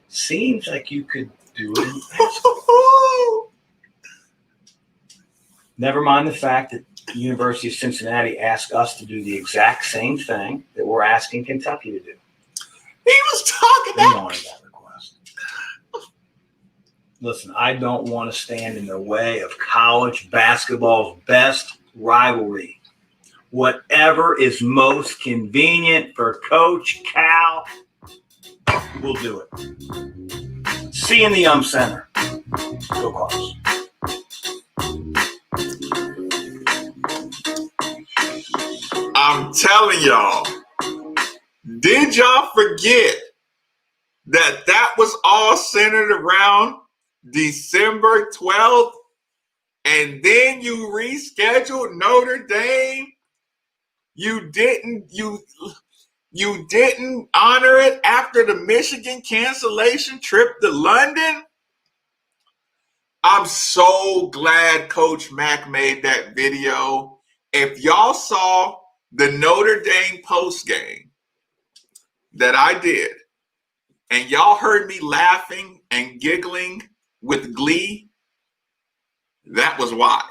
seems like you could do it in basketball. Never mind the fact that the University of Cincinnati asked us to do the exact same thing that we're asking Kentucky to do. He was talking We about honored that request. Listen, I don't want to stand in the way of college basketball's best rivalry. Whatever is most convenient for Coach Cal, we'll do it. See you in the Center. Go Cards. I'm telling y'all, did y'all forget that was all centered around December 12th? And then you rescheduled Notre Dame? You didn't honor it after the Michigan cancellation trip to London? I'm so glad Coach Mack made that video. If y'all saw the Notre Dame post game that I did, and y'all heard me laughing and giggling with glee, that was why.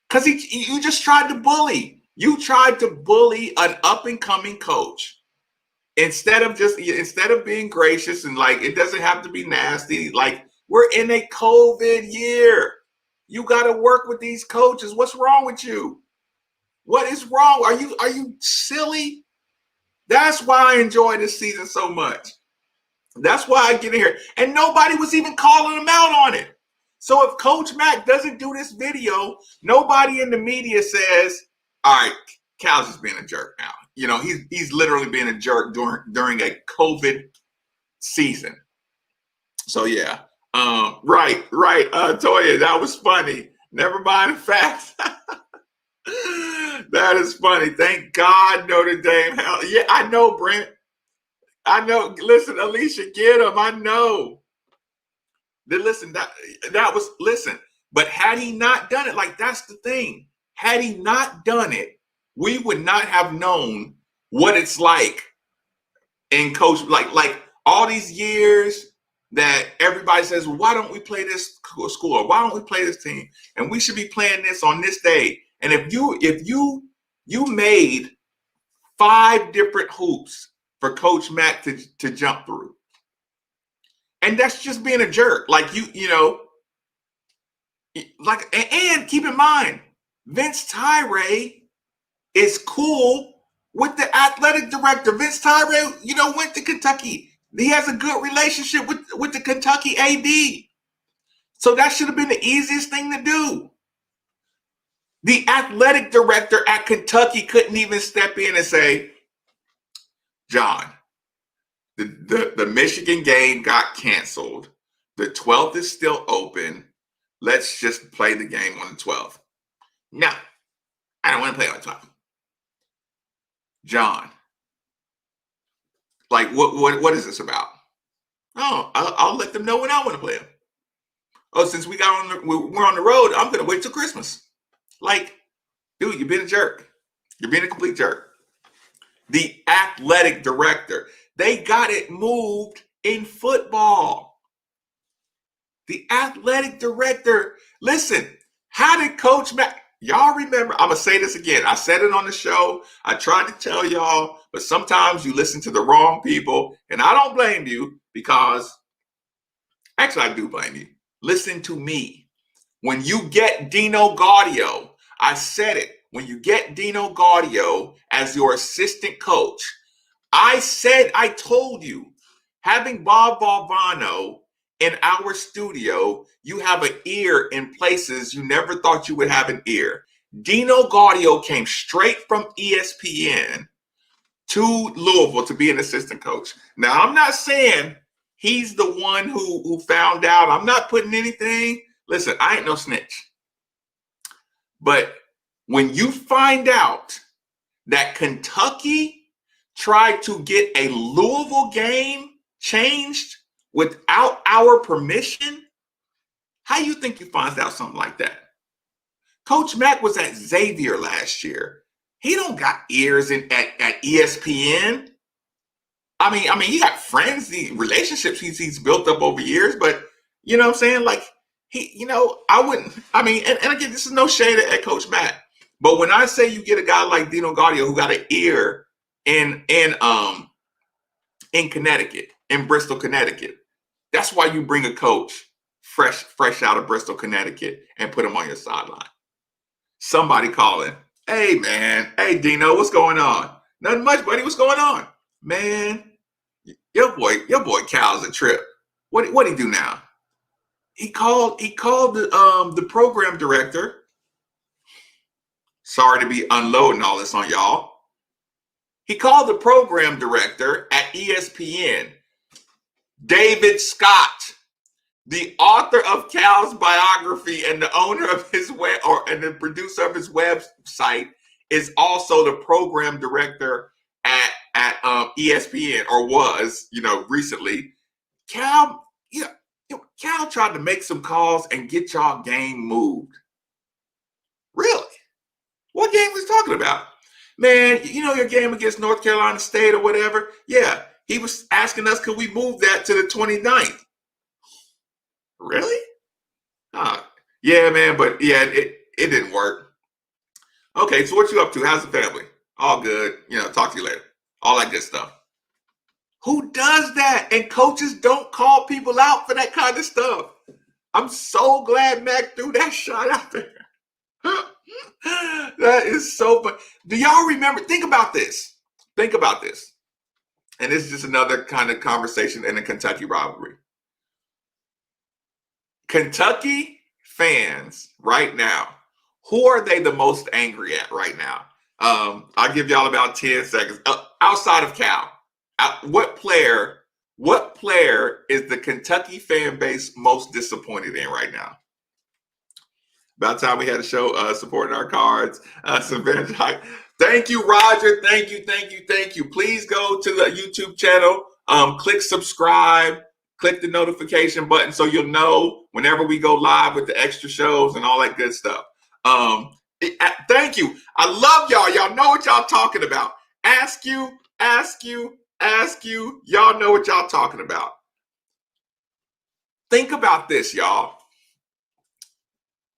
Because you just tried to bully. You tried to bully an up-and-coming coach. Instead of being gracious and like, it doesn't have to be nasty. Like, we're in a COVID year. You got to work with these coaches. What's wrong with you? What is wrong? Are you silly? That's why I enjoy this season so much. That's why I get in here. And nobody was even calling them out on it. So if Coach Mack doesn't do this video, nobody in the media says, all right, Cal's just being a jerk now. You know, he's literally being a jerk during a COVID season. So yeah. Right. Toya, that was funny. Never mind the facts. That is funny. Thank God Notre Dame. Hell, yeah, I know, Brent. I know. Listen, Alicia, get him. I know. Listen, listen. But had he not done it, like, that's the thing. Had he not done it, we would not have known what it's like in coach, like all these years that everybody says, well, why don't we play this school? Or why don't we play this team? And we should be playing this on this day. And if you made 5 different hoops for Coach Mack to jump through, and that's just being a jerk. Like, you know, like, and keep in mind, Vince Tyree is cool with the athletic director. Vince Tyree, went to Kentucky. He has a good relationship with the Kentucky AD. So that should have been the easiest thing to do. The athletic director at Kentucky couldn't even step in and say, John, the Michigan game got canceled. The 12th is still open. Let's just play the game on the 12th. No, I don't want to play on the 12th. John, like, what is this about? Oh, I'll let them know when I want to play them. Oh, since we're on the road, I'm going to wait till Christmas. Like, dude, you've been a jerk. You're being a complete jerk. The athletic director, they got it moved in football. The athletic director, listen, how did Coach Mack, y'all remember, I'm going to say this again. I said it on the show. I tried to tell y'all, but sometimes you listen to the wrong people, and I don't blame you because, actually, I do blame you. Listen to me. When you get Dino Gaudio, I said it, when you get Dino Gaudio as your assistant coach, I told you, having Bob Valvano in our studio, you have an ear in places you never thought you would have an ear. Dino Gaudio came straight from ESPN to Louisville to be an assistant coach. Now, I'm not saying he's the one who found out. I'm not putting anything. Listen, I ain't no snitch. But when you find out that Kentucky tried to get a Louisville game changed without our permission, how you think you find out something like that? Coach Mack was at Xavier last year. He don't got ears at ESPN. I mean, he got friends, the relationships he's built up over years, but you know what I'm saying? Like, I wouldn't, and again, this is no shade at Coach Mack, but when I say you get a guy like Dino Gaudio who got an ear in Connecticut, in Bristol, Connecticut, that's why you bring a coach fresh out of Bristol, Connecticut, and put him on your sideline. Somebody calling, hey man, hey Dino, what's going on? Nothing much, buddy. What's going on? Man, your boy Cal's a trip. What he do now? He called the program director. Sorry to be unloading all this on y'all. He called the program director at ESPN, David Scott, the author of Cal's biography and the owner of his and the producer of his website, is also the program director at ESPN, or was, recently. Cal tried to make some calls and get y'all game moved. Really? What game was he talking about? Man, your game against North Carolina State or whatever? Yeah, he was asking us, could we move that to the 29th? Really? Yeah, man, but yeah, it didn't work. Okay, so what you up to? How's the family? All good. Talk to you later. All that good stuff. Who does that? And coaches don't call people out for that kind of stuff. I'm so glad Mac threw that shot out there. That is so fun. Do y'all remember? Think about this. And this is just another kind of conversation in the Kentucky rivalry. Kentucky fans right now, who are they the most angry at right now? I'll give y'all about 10 seconds. Outside of Cal, what player is the Kentucky fan base most disappointed in right now? About time we had a show supporting our cards. Thank you, Roger. Thank you. Please go to the YouTube channel. Click subscribe. Click the notification button so you'll know whenever we go live with the extra shows and all that good stuff. Thank you. I love y'all. Y'all know what y'all talking about. Ask you. Y'all know what y'all talking about. Think about this, y'all.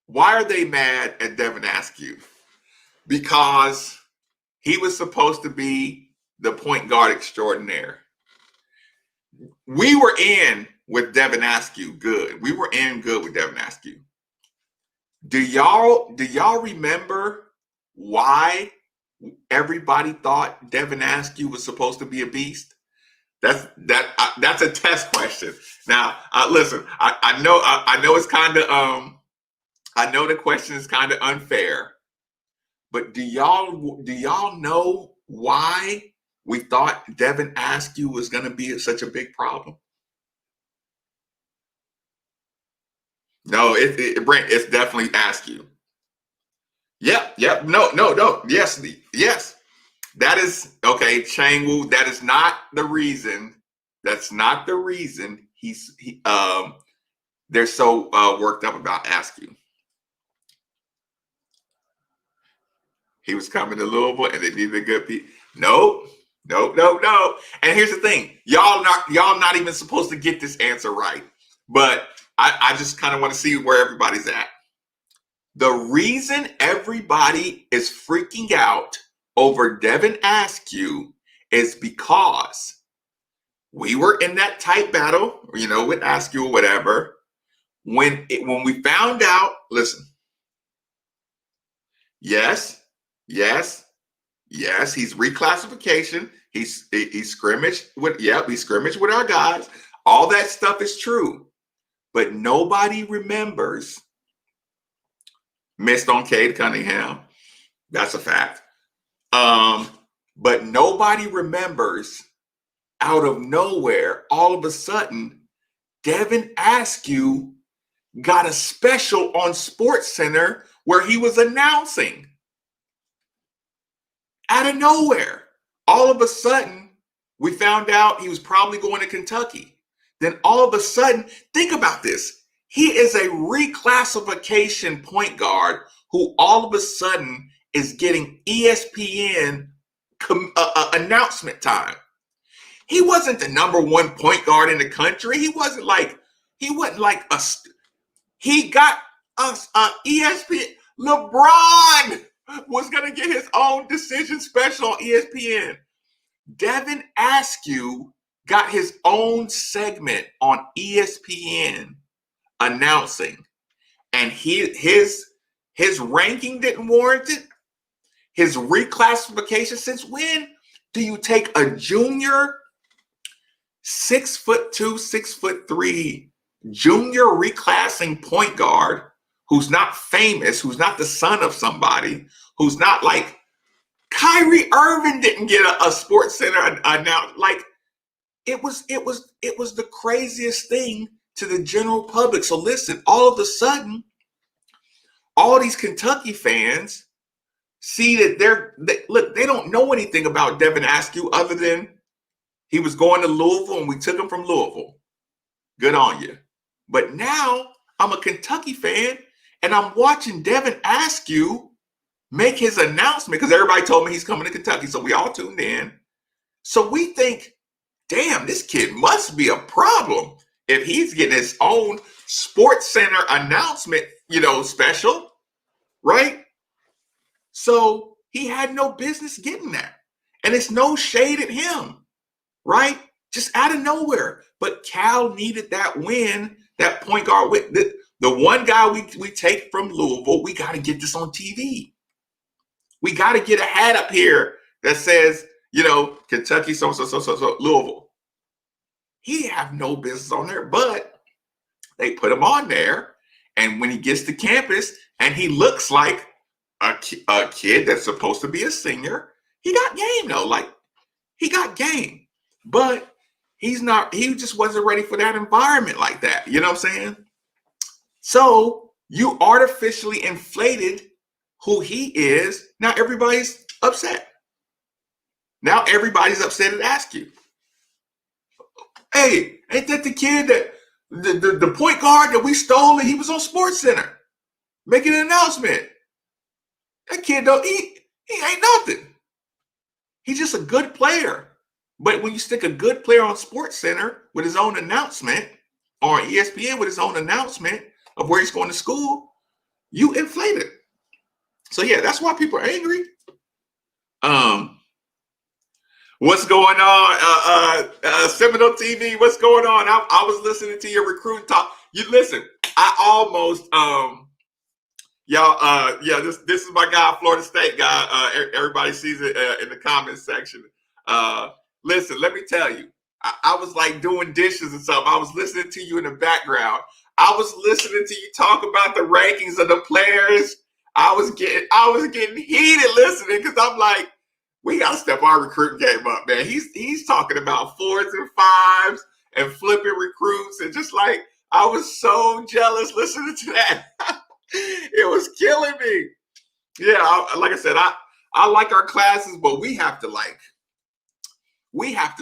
Why are they mad at Devin Askew? Because he was supposed to be the point guard extraordinaire. We were in with Devin Askew good. We were in good with Devin Askew. Do y'all remember why everybody thought Devin Askew was supposed to be a beast? That's a test question. Now, listen, I know it's kind of I know the question is kind of unfair, but do y'all know why we thought Devin Askew was going to be such a big problem? No, Brent, it's definitely Askew. Yep. No. Yes. That is okay, Changwoo. That is not the reason. That's not the reason they're so worked up about Askew. He was coming to Louisville and they needed a good piece. No. And here's the thing: y'all not even supposed to get this answer right. But I just kind of want to see where everybody's at. The reason everybody is freaking out over Devin Askew is because we were in that tight battle, with Askew or whatever. When we found out, listen, yes, he's reclassification. He scrimmaged with our guys. All that stuff is true, but nobody remembers missed on Cade Cunningham. That's a fact. But nobody remembers out of nowhere, all of a sudden, Devin Askew got a special on SportsCenter where he was announcing. Out of nowhere, all of a sudden, we found out he was probably going to Kentucky. Then all of a sudden, think about this. He is a reclassification point guard who all of a sudden is getting ESPN announcement time. He wasn't the number one point guard in the country. He got us ESPN. LeBron was going to get his own decision special on ESPN. Devin Askew got his own segment on ESPN announcing, and his ranking didn't warrant it. His reclassification. Since when do you take a junior 6'2", 6'3" junior reclassing point guard who's not famous, who's not the son of somebody, who's not like Kyrie Irving didn't get a SportsCenter announced? Like it was the craziest thing to the general public. So listen, all of a sudden, all these Kentucky fans see that they don't know anything about Devin Askew other than he was going to Louisville and we took him from Louisville. Good on you. But now I'm a Kentucky fan and I'm watching Devin Askew make his announcement because everybody told me he's coming to Kentucky. So we all tuned in. So we think, damn, this kid must be a problem if he's getting his own SportsCenter announcement, special, right? So he had no business getting that. And it's no shade at him, right? Just out of nowhere. But Cal needed that win, that point guard with the one guy we take from Louisville. We got to get this on TV. We got to get a hat up here that says, Kentucky, so, Louisville. He have no business on there, but they put him on there. And when he gets to campus and he looks like a kid that's supposed to be a senior, he got game though. Like he got game, but he just wasn't ready for that environment like that. You know what I'm saying? So you artificially inflated who he is. Now everybody's upset. Now everybody's upset at Askew. Hey, ain't that the kid that the point guard that we stole and he was on SportsCenter making an announcement? That kid he ain't nothing. He's just a good player. But when you stick a good player on SportsCenter with his own announcement, or on ESPN with his own announcement of where he's going to school, you inflate it. So yeah, that's why people are angry. What's going on? Seminole TV, what's going on? I was listening to your recruiting talk. You listen, I almost Y'all, yeah, this is my guy, Florida State guy. Everybody sees it in the comments section. Listen, let me tell you, I was like doing dishes and stuff. I was listening to you in the background. I was listening to you talk about the rankings of the players. I was getting heated listening because I'm like, we gotta step our recruiting game up, man. He's talking about 4s and 5s and flipping recruits and just like I was so jealous listening to that. It was killing me. Yeah, like I said, I like our classes, but we have to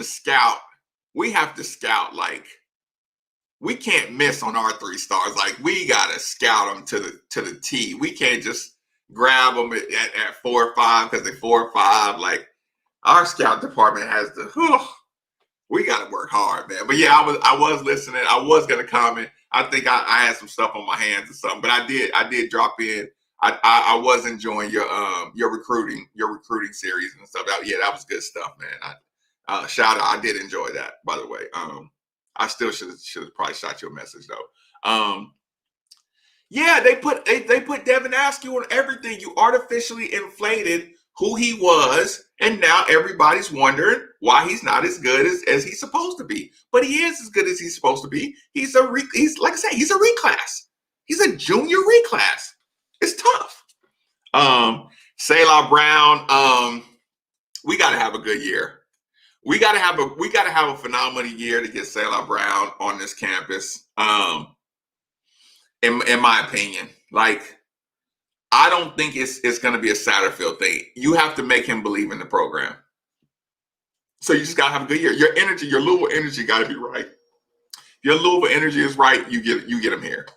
scout. We have to scout. Like, we can't miss on our 3 stars. Like, we gotta scout them to the T. We can't just grab them at 4 or 5 because they're 4 or 5. Like, our scout department has to. We gotta work hard, man. But yeah, I was listening. I was gonna comment. I think I had some stuff on my hands or something, but I did drop in. I was enjoying your recruiting series and stuff. That was good stuff, man. Shout out. I did enjoy that, by the way. I still should have probably shot you a message though. Yeah, they put Devin Askew on everything. You artificially inflated who he was, and now everybody's wondering why he's not as good as he's supposed to be. But he is as good as he's supposed to be. He's like I said, he's a reclass. He's a junior reclass. It's tough. Selah Brown, we got to have a good year. We got to have a phenomenal year to get Selah Brown on this campus. In my opinion, like, I don't think it's going to be a Satterfield thing. You have to make him believe in the program. So you just got to have a good year. Your energy, your Louisville energy got to be right. Your Louisville energy is right. You get him here.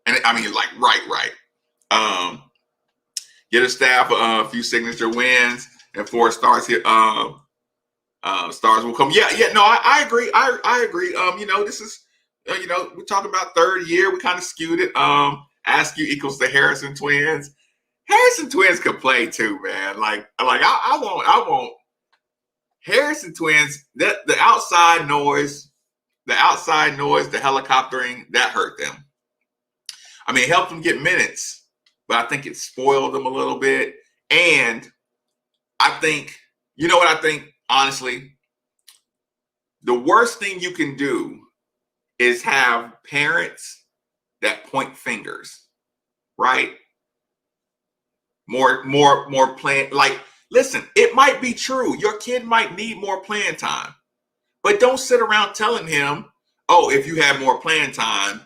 And I mean, like, right. Get a staff a few signature wins and 4 stars here. Stars will come. Yeah. No, I agree. I agree. This is, we're talking about 3rd year. We kind of skewed it. Askew equals the Harrison twins. Harrison twins could play too, man. Like I won't. Harrison twins. That the outside noise, the helicoptering, that hurt them. I mean, it helped them get minutes, but I think it spoiled them a little bit. And I think, you know what I think, honestly, the worst thing you can do is have parents that point fingers, right? More playing. Like, listen, it might be true. Your kid might need more playing time, but don't sit around telling him, oh, if you had more playing time,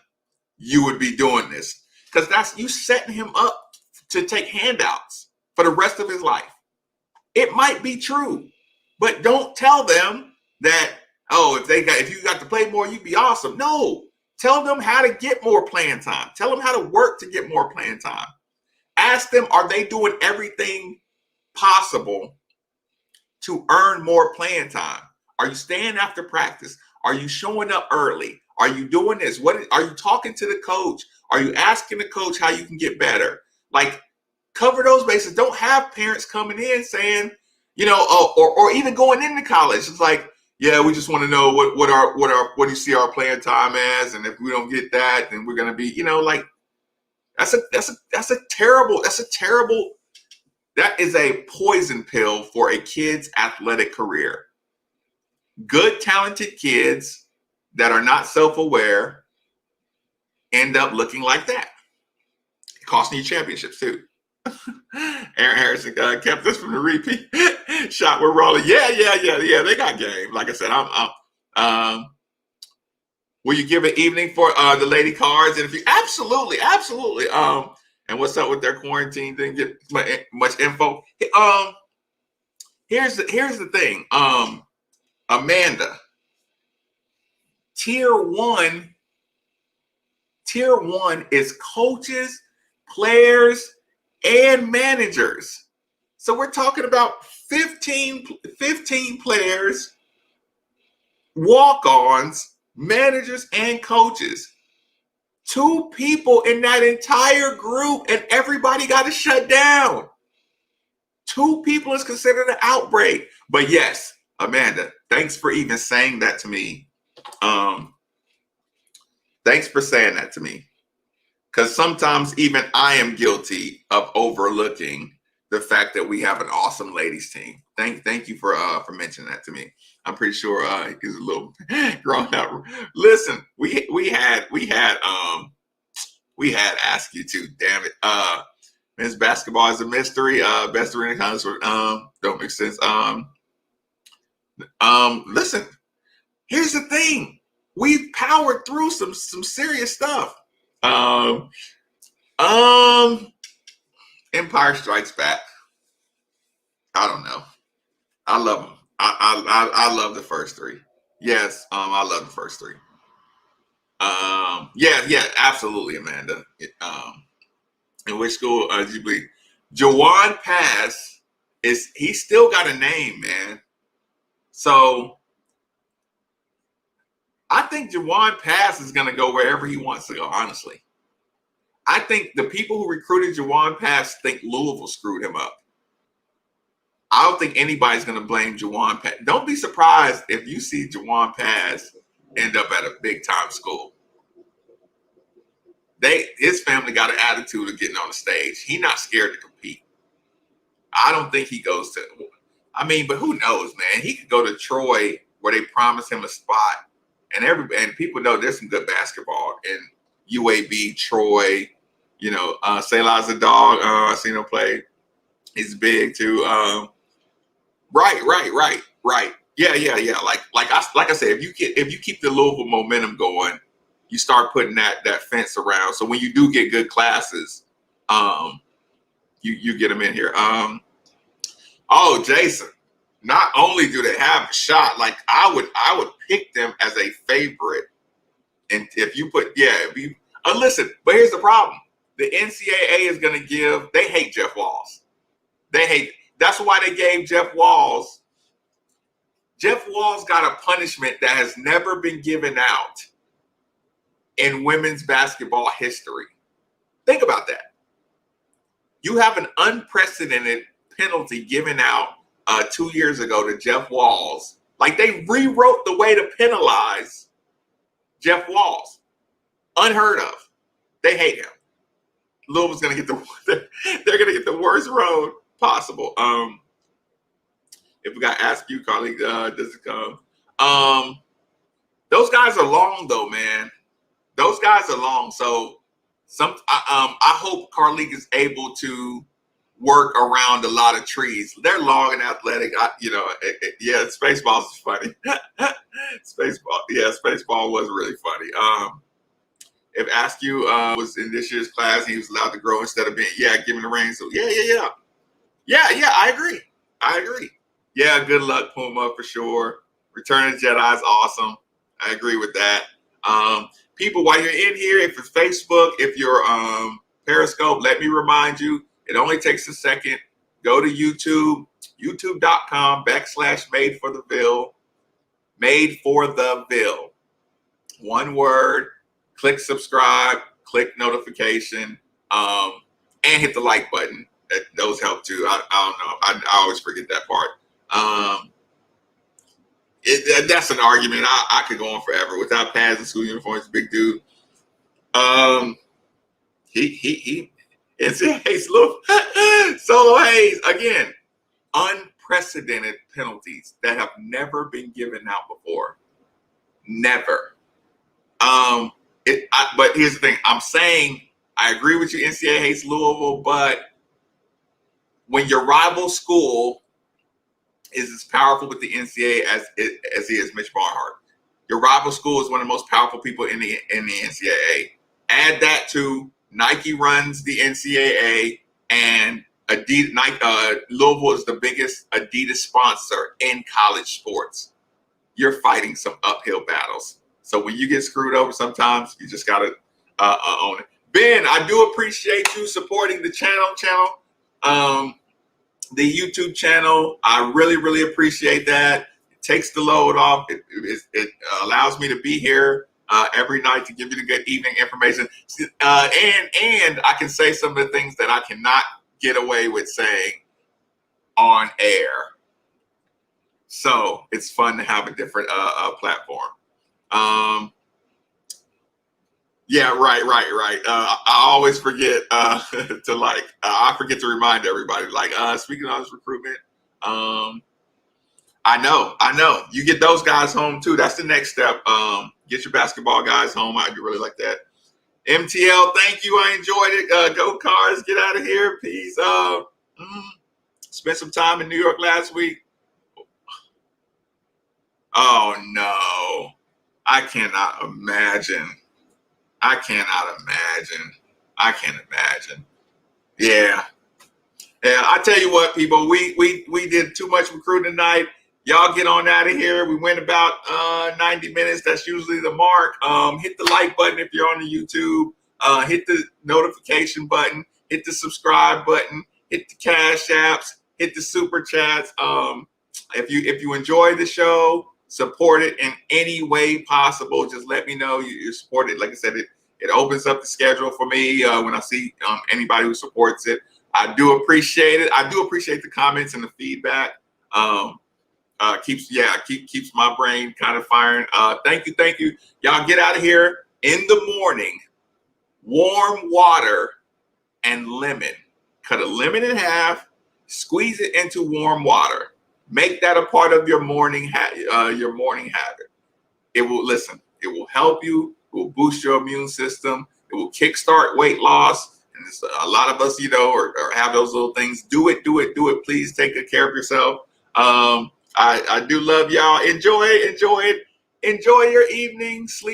you would be doing this. Because that's you setting him up to take handouts for the rest of his life. It might be true, but don't tell them that, oh, if you got to play more, you'd be awesome. No, tell them how to get more playing time. Tell them how to work to get more playing time. Ask them, are they doing everything possible to earn more playing time? Are you staying after practice? Are you showing up early? Are you doing this? Are you talking to the coach? Are you asking the coach how you can get better? Like, cover those bases. Don't have parents coming in saying, or even going into college. It's like, yeah, we just want to know what do you see our playing time as, and if we don't get that, then we're gonna be, like, that's a terrible. That is a poison pill for a kid's athletic career. Good, talented kids that are not self-aware end up looking like that. Costing you championships too. Aaron Harrison kept this from the repeat. Shot with Raleigh. Yeah. They got game. Like I said, will you give an evening for the lady cards? And if you absolutely. And what's up with their quarantine? Didn't get much info. Here's the thing. Amanda, tier one is coaches, players, and managers. So we're talking about 15 players, walk-ons, managers, and coaches. 2 people in that entire group, and everybody got to shut down. 2 people is considered an outbreak. But yes, Amanda, thanks for even saying that to me. Thanks for saying that to me. because sometimes even I am guilty of overlooking the fact that we have an awesome ladies team. Thank you for mentioning that to me. I'm pretty sure he's a little grown up. Listen, we had Ask You To, damn it. Men's basketball is a mystery. Best arena concert. Don't make sense. Listen, here's the thing. We've powered through some serious stuff. Empire Strikes Back. I don't know. I love them. I love the first three. Yes, I love the first three. Yeah, absolutely, Amanda. In which school did you believe? Jawan Pass he's still got a name, man. So I think Jawan Pass is gonna go wherever he wants to go, honestly. I think the people who recruited Jawan Pass think Louisville screwed him up. I don't think anybody's going to blame Jawan Pass. Don't be surprised if you see Jawan Pass end up at a big time school. His family got an attitude of getting on the stage. He's not scared to compete. I don't think he goes to. I mean, but who knows, man? He could go to Troy where they promise him a spot, and people know there's some good basketball in UAB, Troy. You know, Salah's a dog. I seen him play. He's big too. Right. Yeah. Like I said, if you keep the Louisville momentum going, you start putting that fence around. So when you do get good classes, you get them in here. Jason, not only do they have a shot, like I would pick them as a favorite. And if you listen, but here's the problem. The NCAA is going to they hate Jeff Walz. That's why they gave Jeff Walz. Jeff Walz got a punishment that has never been given out in women's basketball history. Think about that. You have an unprecedented penalty given out 2 years ago to Jeff Walz. Like they rewrote the way to penalize Jeff Walz. Unheard of. They hate him. Louisville's gonna get they're gonna get the worst road possible. If we got to ask you, colleague, does it come? Those guys are long though, man. Those guys are long. So I hope Carleague is able to work around a lot of trees. They're long and athletic. Spaceballs is funny. Spaceball was really funny. If Askew was in this year's class, he was allowed to grow instead of being given the reins. So yeah. I agree. Yeah, good luck, Puma, for sure. Return of the Jedi is awesome. I agree with that. People, while you're in here, if it's Facebook, if you're Periscope, let me remind you, it only takes a second. Go to YouTube, youtube.com/MadeForTheVille. Made for the Ville. One word. Click subscribe, click notification, and hit the like button. Those help too. I don't know. I always forget that part. That's an argument. I could go on forever. Without pads and school uniforms, big dude. It's Hayes, Solo Hayes again. Unprecedented penalties that have never been given out before. Never. But here's the thing. I'm saying I agree with you. NCAA hates Louisville, but when your rival school is as powerful with the NCAA as he is, Mitch Barnhart, your rival school is one of the most powerful people in the NCAA. Add that to Nike runs the NCAA, and Adidas. Louisville is the biggest Adidas sponsor in college sports. You're fighting some uphill battles. So when you get screwed over, sometimes you just gotta own it. Ben, I do appreciate you supporting the channel. The YouTube channel. I really, really appreciate that. It takes the load off. It allows me to be here every night to give you the good evening information. And I can say some of the things that I cannot get away with saying on air. So it's fun to have a different platform. Yeah, right. I always forget to I forget to remind everybody. Speaking of this recruitment, I know. You get those guys home too. That's the next step. Get your basketball guys home. I do really like that. MTL, thank you. I enjoyed it. Go Cars, get out of here. Peace. Spent some time in New York last week. Oh no, I cannot imagine. I cannot imagine. I can't imagine. Yeah. Yeah, I tell you what, people, we did too much recruiting tonight. Y'all get on out of here. We went about 90 minutes. That's usually the mark. Hit the like button if you're on the YouTube. Hit the notification button. Hit the subscribe button. Hit the cash apps. Hit the super chats. If you enjoy the show, support it in any way possible. Just let me know you support it. Like I said, it opens up the schedule for me when I see anybody who supports it. I do appreciate it. I do appreciate the comments and the feedback. Keeps my brain kind of firing. Thank you. Y'all get out of here in the morning. Warm water and lemon. Cut a lemon in half. Squeeze it into warm water. Make that a part of your morning habit. It will help you. It will boost your immune system. It will kickstart weight loss. And a lot of us, or have those little things. Do it. Please take good care of yourself. I do love y'all. Enjoy it. Enjoy your evening. Sleep.